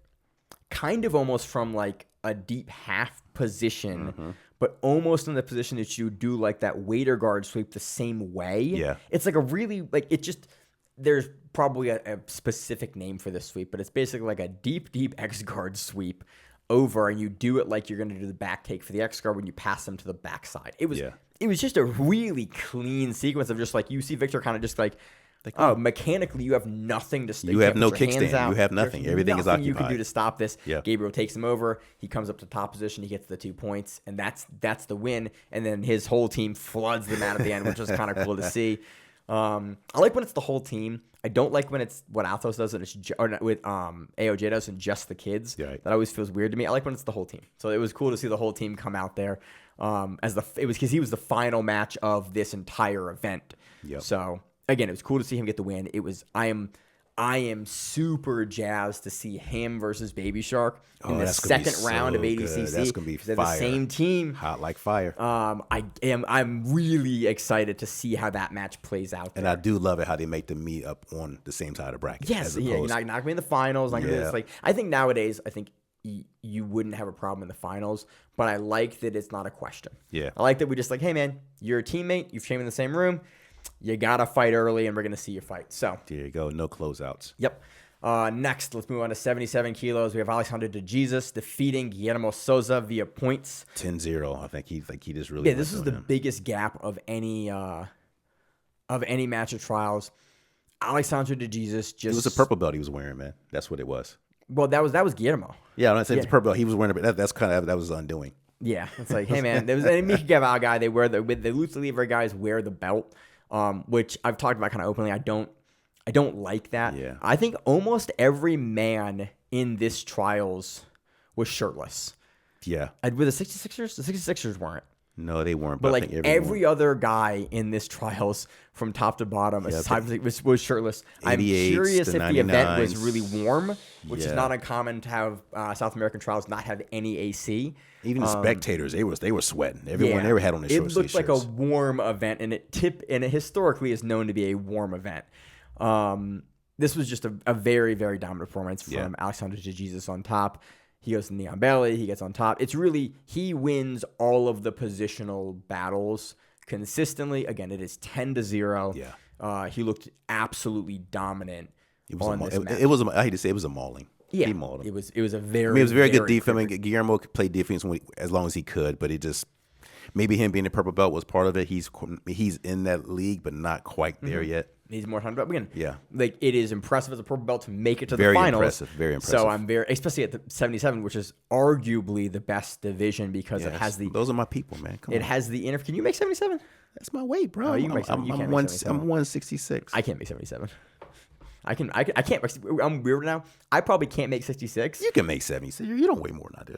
kind of almost from like a deep half position, but almost in the position that you do like that waiter guard sweep the same way. Yeah, it's like a really like it just. There's probably a specific name for this sweep, but it's basically like a deep X guard sweep over, and you do it like you're going to do the back take for the X guard when you pass them to the backside. It was just a really clean sequence of just like you see Victor kind of just like mechanically you have nothing to stay. You have no kickstand. You have nothing. Everything is occupied. You can do to stop this. Yeah. Gabriel takes him over. He comes up to top position. He gets the 2 points, and that's the win. And then his whole team floods the mat at the end, which was kind of cool to see. I like when it's the whole team. I don't like when it's what Athos does and it's with AOJ does and just the kids. Yeah, right. That always feels weird to me. I like when it's the whole team. So it was cool to see the whole team come out there. It was because he was the final match of this entire event. Yep. So again, it was cool to see him get the win. I am super jazzed to see him versus Baby Shark in the second round of ADCC. Good. That's gonna be fire. They're the same team, hot like fire. I'm really excited to see how that match plays out. And I do love it how they make them meet up on the same side of the bracket. Yes, you're not gonna be in the finals. It's like I think nowadays, you wouldn't have a problem in the finals, but I like that it's not a question. Yeah, I like that we just like, hey man, you're a teammate, you've trained in the same room. You got to fight early, and we're going to see you fight. So there you go. No closeouts. Yep. Next, let's move on to 77 kilos. We have Alexander De Jesus defeating Guillermo Souza via points. 10-0. I think he just really. Yeah, this is the biggest gap of any match of trials. Alexander De Jesus just. It was a purple belt he was wearing, man. That's what it was. Well, that was Guillermo. Yeah, when I said it's purple belt, he was wearing it. That was undoing. Yeah, it's like, hey man, there was an Mika Gaval guy. They wear the loose lever guys wear the belt. Which I've talked about kind of openly. I don't like that. Yeah. I think almost every man in this trials was shirtless. Yeah. With the 66ers? The 66ers weren't. No, they weren't. But like I think every other guy in this trials from top to bottom was shirtless. I'm curious if the event was really warm, which is not uncommon to have South American trials not have any AC. Even the spectators, they were sweating. Everyone ever had on their short sleeve shirts. It looked like a warm event, and it historically is known to be a warm event. This was just a very, very dominant performance from Alexander De Jesus on top. He goes to Neon Belly. He gets on top. It's really, he wins all of the positional battles consistently. Again, it is 10-0. Yeah. He looked absolutely dominant on this match. I hate to say it was a mauling. Yeah. He mauled him. It was a very, it was very good defense. Guillermo could play defense as long as he could, but it just, maybe him being a purple belt was part of it. He's in that league, but not quite there yet. He's more 100. Again, yeah, like it is impressive as a purple belt to make it to the finals. Very impressive. So I'm especially at the 77, which is arguably the best division because it has the. Those are my people, man. Come on. Has the inner. Can you make 77? That's my weight, bro. Oh, you can make 77. I'm 166. I can't make 77. I can't. I'm weird now. I probably can't make 66. You can make 76. You don't weigh more than I do.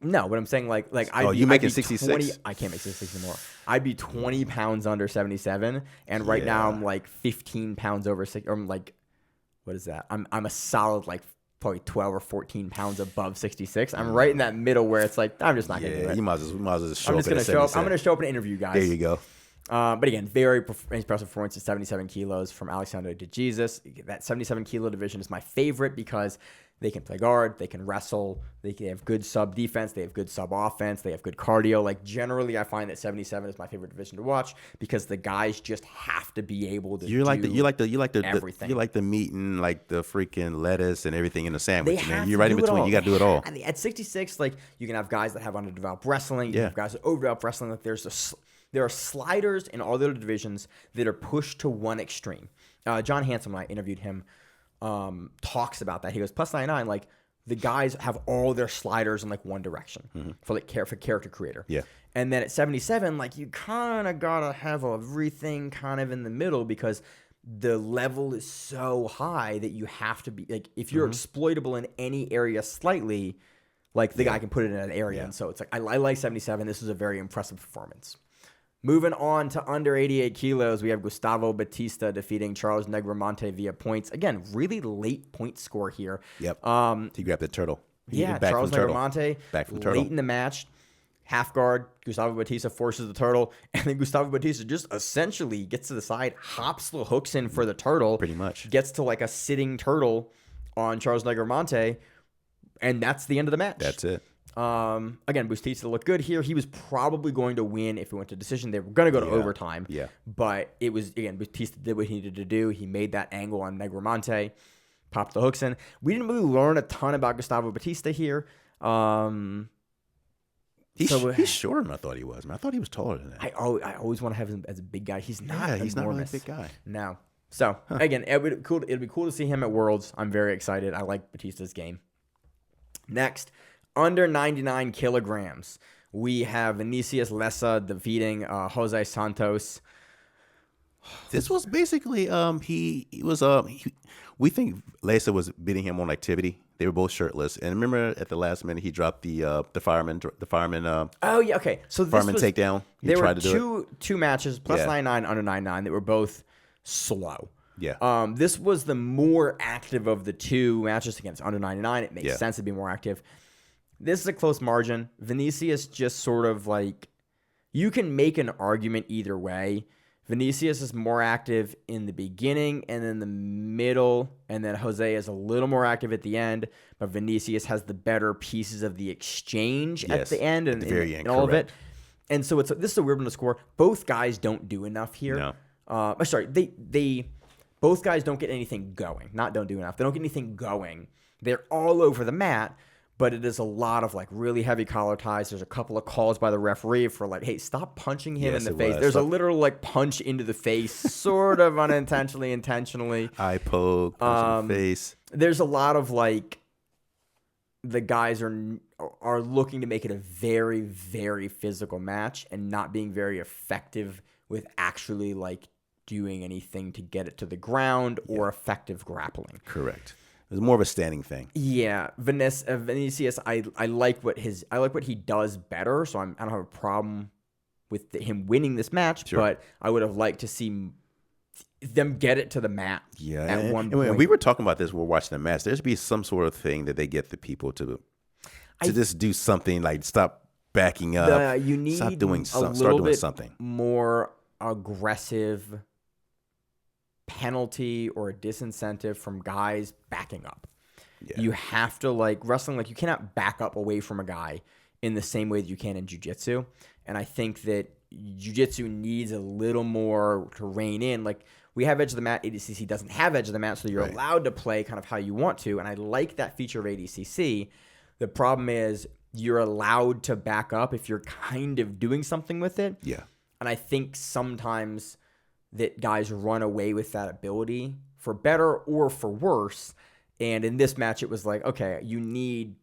No, but I'm saying like you making 66? I can't make 66 anymore. I'd be 20 pounds under 77, and right now I'm like 15 pounds over 6. Or I'm like, what is that? I'm a solid like probably 12 or 14 pounds above 66. I'm right in that middle where it's like I'm just not gonna do it. You might as well just show I'm up. just gonna show up. I'm gonna show up and interview guys. There you go. But again, very impressive performance at 77 kilos from Alexander de Jesus. That 77 kilo division is my favorite because they can play guard, they can wrestle, they have good sub defense, they have good sub offense, they have good cardio. Like generally, I find that 77 is my favorite division to watch because the guys just have to be able to. You like everything. You like the meat and like the freaking lettuce and everything in the sandwich. Man. You're right in do between. You got to do it all. And at 66, like you can have guys that have underdeveloped wrestling, you have guys that overdeveloped wrestling. Like there are sliders in all the other divisions that are pushed to one extreme. John Hanson, when I interviewed him, talks about that. He goes, plus 99, like the guys have all their sliders in like one direction for character creator. Yeah. And then at 77, like you kind of gotta have everything kind of in the middle because the level is so high that you have to be like if you're exploitable in any area slightly, like the guy can put it in an area. And so it's like I like 77. This is a very impressive performance. Moving on to under 88 kilos, we have Gustavo Batista defeating Charles Negromonte via points. Again, really late point score here. Yep. He grabbed the turtle. Charles Negromonte back from turtle. Late in the match, half guard, Gustavo Batista forces the turtle, and then Gustavo Batista just essentially gets to the side, hops the hooks in for the turtle. Pretty much. Gets to like a sitting turtle on Charles Negromonte, and that's the end of the match. That's it. Again, Batista looked good here. He was probably going to win if it went to decision. They were going to go to overtime. Yeah. But it was, again, Batista did what he needed to do. He made that angle on Negromonte, popped the hooks in. We didn't really learn a ton about Gustavo Batista here. He's shorter than I thought he was. I thought he was taller than that. I always want to have him as a big guy. He's not. Yeah, he's enormous. not really a big guy. No. So again, it'd be cool to see him at Worlds. I'm very excited. I like Batista's game. Next, under 99 kilograms, we have Vinicius Lessa defeating Jose Santos. This was basically we think Lessa was beating him on activity. They were both shirtless, and remember at the last minute he dropped the fireman. Oh yeah, okay. So this fireman takedown. There were two matches plus 99, under 99 that were both slow. Yeah. This was the more active of the two matches against under 99. It makes sense to be more active. This is a close margin. Vinicius just sort of like you can make an argument either way. Vinicius is more active in the beginning and then the middle, and then Jose is a little more active at the end, but Vinicius has the better pieces of the exchange at the end and, and all of it. And so this is a weird one to score. Both guys don't do enough here. No. They both guys don't get anything going. Don't do enough. They don't get anything going. They're all over the mat. But it is a lot of like really heavy collar ties. There's a couple of calls by the referee for like, hey, stop punching him in the face. There's a literal like punch into the face, sort of unintentionally, intentionally. Eye poke, punch in the face. There's a lot of like the guys are looking to make it a very, very physical match and not being very effective with actually like doing anything to get it to the ground or effective grappling. Correct. It was more of a standing thing. Yeah, Vinicius, I like what he does better. So I don't have a problem with him winning this match, but I would have liked to see them get it to the mat. Yeah, at one point. We were talking about this. We're watching the match. There's be some sort of thing that they get the people to just do something like stop backing up. You need stop doing start doing something more aggressive penalty or a disincentive from guys backing up. Yeah. You have to like wrestling, like you cannot back up away from a guy in the same way that you can in jiu-jitsu. And I think that jiu-jitsu needs a little more to rein in. Like we have edge of the mat, ADCC doesn't have edge of the mat, so you're allowed to play kind of how you want to. And I like that feature of ADCC. The problem is you're allowed to back up if you're kind of doing something with it. Yeah. And I think sometimes that guys run away with that ability for better or for worse. And in this match, it was like, okay, you need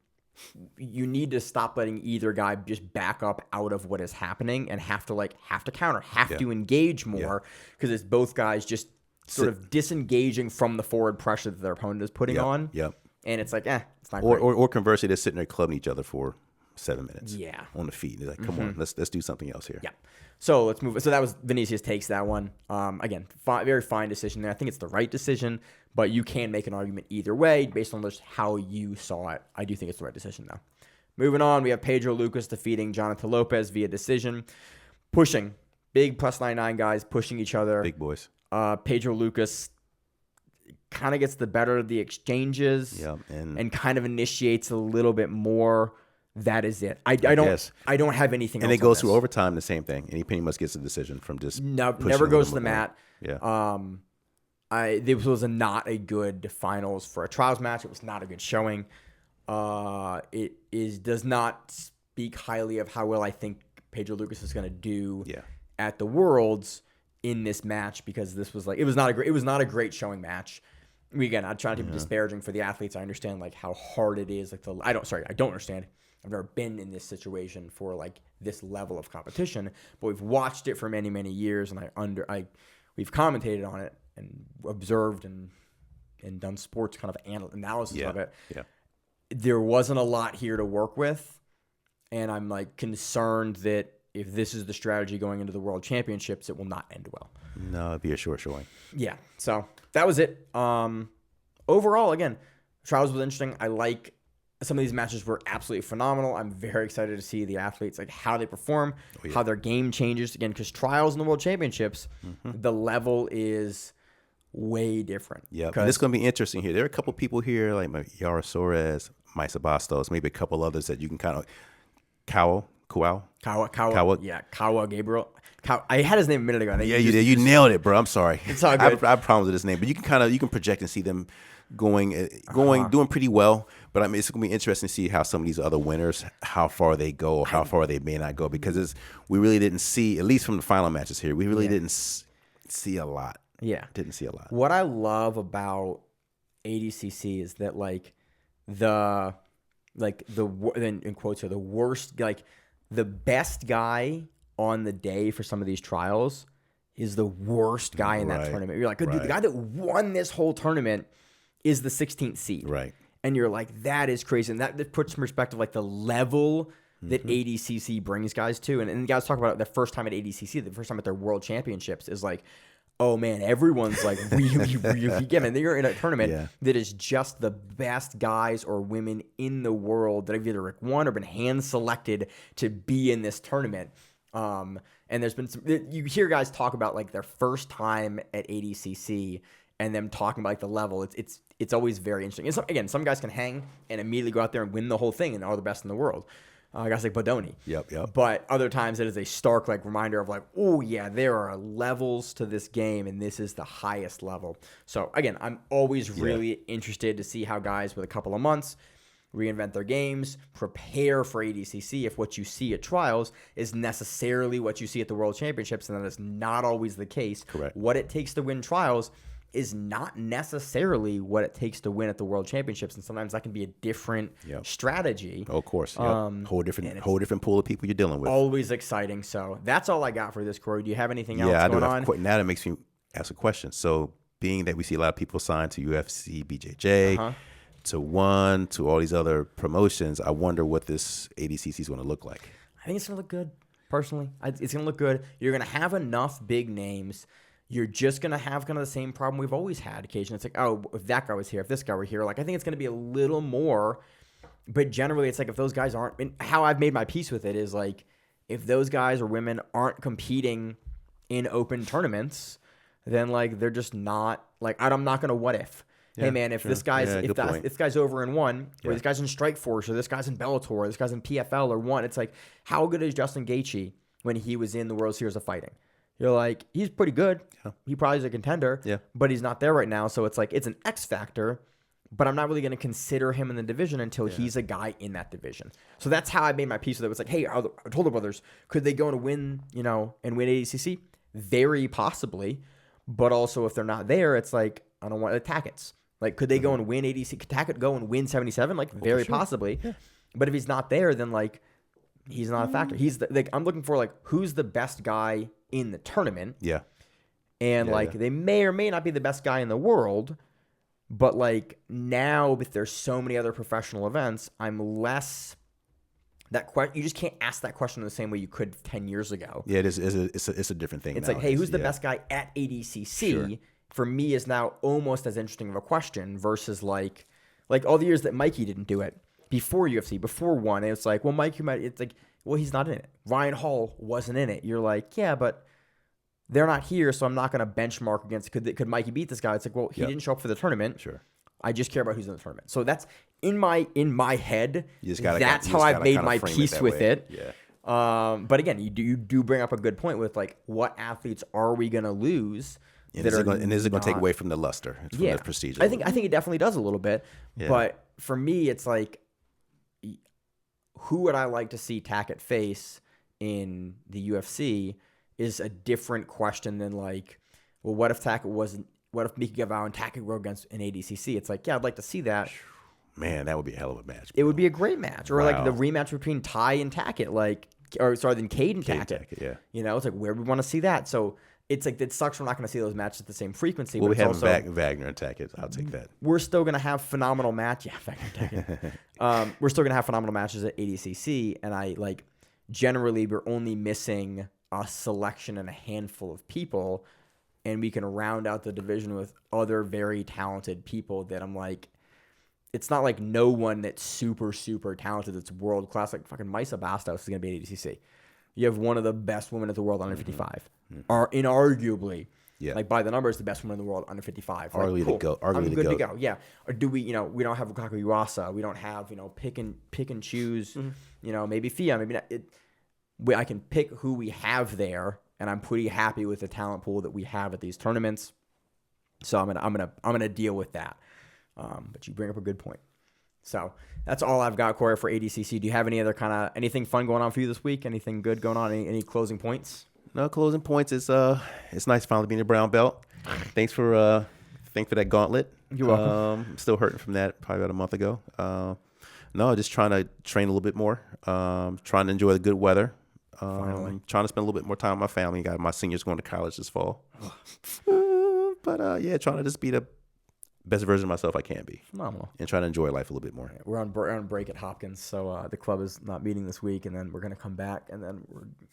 to stop letting either guy just back up out of what is happening and have to counter, have to engage more because it's both guys just sort of disengaging from the forward pressure that their opponent is putting on. Yep. And it's like, it's not great. Or conversely, they're sitting there clubbing each other for 7 minutes. Yeah. On the feet. He's like, come on, let's do something else here. Yeah. So let's move. So that was Vinicius takes that one. Again, very fine decision there. I think it's the right decision, but you can make an argument either way based on just how you saw it. I do think it's the right decision, though. Moving on, we have Pedro Lucas defeating Jonathan Lopez via decision. Pushing. Big +99 guys pushing each other. Big boys. Pedro Lucas kind of gets the better of the exchanges and kind of initiates a little bit more. That is it. I don't have anything else. And it goes through overtime, the same thing. And he pretty much gets a decision from just never goes to the mat. Yeah. This was not a good finals for a trials match. It was not a good showing. It does not speak highly of how well I think Pedro Lucas is going to do at the Worlds in this match, because this was it was not a great showing match. Again, I'm trying to be disparaging for the athletes. I understand how hard it is. I don't understand. I've never been in this situation for this level of competition, but we've watched it for many, many years, and we've commentated on it and observed and done sports kind of analysis of it. Yeah. There wasn't a lot here to work with, and I'm concerned that if this is the strategy going into the World Championships, it will not end well. No, it'd be a short showing. Yeah, so that was it. Overall, again, trials was interesting. I like some of these matches were absolutely phenomenal. I'm very excited to see the athletes, how they perform, how their game changes. Again, because trials in the World Championships, the level is way different. Yeah, and it's going to be interesting here. There are a couple people here like Yara Soares, Maisa Bastos, maybe a couple others that you can kind of Kawa Gabriel. I had his name a minute ago. Yeah, you did. You nailed it, bro. I'm sorry. It's all good. I have problems with his name, but you can project and see them doing pretty well. But it's going to be interesting to see how some of these other winners, how far they go, or how far they may not go, because we really didn't see, at least from the final matches here, we really didn't see a lot. Yeah, didn't see a lot. What I love about ADCC is that in quotes here, the worst, the best guy on the day for some of these trials is the worst guy in that tournament. You're dude, the guy that won this whole tournament is the 16th seed. Right. And you're that is crazy. And that puts in perspective, the level that ADCC brings guys to. And guys talk about it the first time at ADCC, the first time at their World Championships is oh man, everyone's really, really good. And you're in a tournament that is just the best guys or women in the world that have either won or been hand selected to be in this tournament. And there's been you hear guys talk about their first time at ADCC and them talking about the level. It's always very interesting. And some guys can hang and immediately go out there and win the whole thing and are the best in the world. Guys like Bodoni. Yep. But other times it is a stark reminder of oh yeah, there are levels to this game and this is the highest level. So again, I'm always really interested to see how guys with a couple of months reinvent their games, prepare for ADCC if what you see at trials is necessarily what you see at the World Championships, and that is not always the case. Correct. What it takes to win trials is not necessarily what it takes to win at the World Championships, and sometimes that can be a different strategy. Oh, of course. Whole different pool of people you're dealing with. Always exciting. So that's all I got for this, Corey. Do you have anything else going on? Now that makes me ask a question. So being that we see a lot of people signed to UFC, BJJ, to ONE, to all these other promotions, I wonder what this ADCC is going to look like. I think it's going to look good, personally. It's going to look good. You're going to have enough big names. You're just going to have kind of the same problem we've always had occasionally. It's if that guy was here, if this guy were here. I think it's going to be a little more, but generally it's if those guys aren't, and how I've made my peace with it is if those guys or women aren't competing in open tournaments, then they're just not, I'm not going to what if. Hey man, if this guy's this guy's over in ONE, or this guy's in Strikeforce, or this guy's in Bellator, or this guy's in PFL or ONE, it's how good is Justin Gaethje when he was in the World Series of Fighting? You're he's pretty good. Yeah. He probably is a contender. Yeah. But he's not there right now, so it's it's an X factor. But I'm not really going to consider him in the division until he's a guy in that division. So that's how I made my peace with it. It's hey, I told the brothers, could they go and win, and win ADCC? Very possibly. But also, if they're not there, it's I don't want Tackett's. Could they go and win ADC? Could Tackett go and win 77? Very possibly. Yeah. But if he's not there, then he's not a factor. He's I'm looking for who's the best guy in the tournament. Yeah. And they may or may not be the best guy in the world, but now that there's so many other professional events, I'm less you just can't ask that question in the same way you could 10 years ago. Yeah, it's a different thing. It's nowadays. like, hey, who's the best guy at ADCC? Sure. For me, is now almost as interesting of a question versus like all the years that Mikey didn't do it before UFC, before one. It's like, well, Mikey might. It's like, well, he's not in it. Ryan Hall wasn't in it. You're like, yeah, but they're not here, so I'm not going to benchmark against. Could Mikey beat this guy? It's like, well, he didn't show up for the tournament. Sure. I just care about who's in the tournament. So that's in my head. That's how I've I've made my peace with it. Yeah. But again, you do bring up a good point with like, what athletes are we going to lose? And is it going to take away from the luster, from the prestige? I think it definitely does a little bit. Yeah. But for me, it's like, who would I like to see Tackett face in the UFC is a different question than like, well, what if Mika Gavao and Tackett were against an ADCC? It's like, yeah, I'd like to see that. Man, that would be a hell of a match. It would be a great match. Or like the rematch between Ty and Tackett, then Cade and Tackett. Yeah. You know, it's like, where we want to see that. So it's like, it sucks we're not going to see those matches at the same frequency. Well, but we have Wagner and Tackett. I'll take that. We're still going to have phenomenal matches. Yeah, Wagner and Tackett. We're still going to have phenomenal matches at ADCC. And generally, we're only missing a selection and a handful of people. And we can round out the division with other very talented people that I'm like, it's not like no one that's super, super talented that's world class. Like fucking Maisa Bastos is going to be at ADCC. You have one of the best women in the world under 55. Are inarguably, by the numbers, the best woman in the world under 55. Arguably the GOAT. I'm good to go. Yeah. Or do we, we don't have Lukaku Iwasa. We don't have, pick and choose, maybe Fia, maybe not. I can pick who we have there, and I'm pretty happy with the talent pool that we have at these tournaments. So I'm gonna deal with that. But you bring up a good point. So that's all I've got, Corey, for ADCC. Do you have any other anything fun going on for you this week? Anything good going on? Any closing points? No closing points. It's nice finally being a brown belt. Thanks for that gauntlet. You're welcome. I'm still hurting from that probably about a month ago. No, just trying to train a little bit more. Trying to enjoy the good weather. Trying to spend a little bit more time with my family. Got my seniors going to college this fall. But trying to just be the best version of myself I can be. Phenomenal. And try to enjoy life a little bit more. Yeah, we're on break at Hopkins, so the club is not meeting this week, and then we're going to come back, and then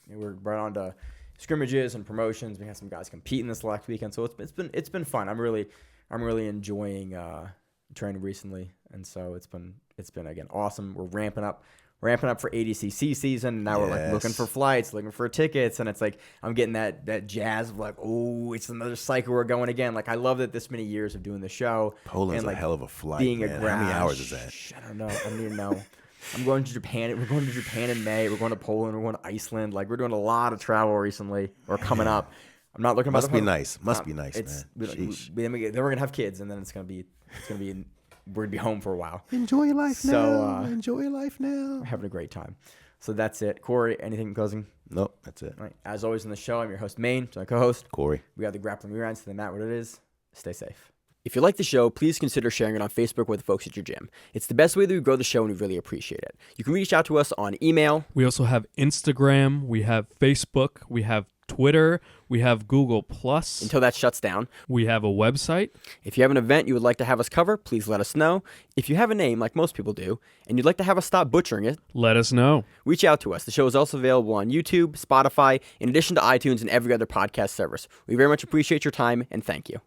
we're right on to scrimmages and promotions. We had some guys competing this last weekend, so it's been fun. I'm really enjoying training recently, and so it's been again awesome. We're ramping up for ADCC season. Now we're looking for flights, looking for tickets, and it's like I'm getting that jazz of it's another cycle we're going again. I love that this many years of doing the show. Poland's a hell of a flight. Being man. How many hours is that? I don't know. I don't even know. I'm going to Japan. We're going to Japan in May. We're going to Poland. We're going to Iceland. We're doing a lot of travel recently or coming up. I'm not looking. Must be nice, man. Then we're gonna have kids, and then it's gonna be. We're gonna be home for a while. Enjoy your life now. Enjoy your life now. We're having a great time. So that's it. Corey, anything in closing? Nope, that's it. All right. As always on the show, I'm your host, Maine. So my co-host, Corey. We got the Grappling Reruns. To the mat, what it is. Stay safe. If you like the show, please consider sharing it on Facebook with the folks at your gym. It's the best way that we grow the show, and we really appreciate it. You can reach out to us on email. We also have Instagram. We have Facebook. We have Twitter. We have Google+. Until that shuts down. We have a website. If you have an event you would like to have us cover, please let us know. If you have a name, like most people do, and you'd like to have us stop butchering it, let us know. Reach out to us. The show is also available on YouTube, Spotify, in addition to iTunes and every other podcast service. We very much appreciate your time, and thank you.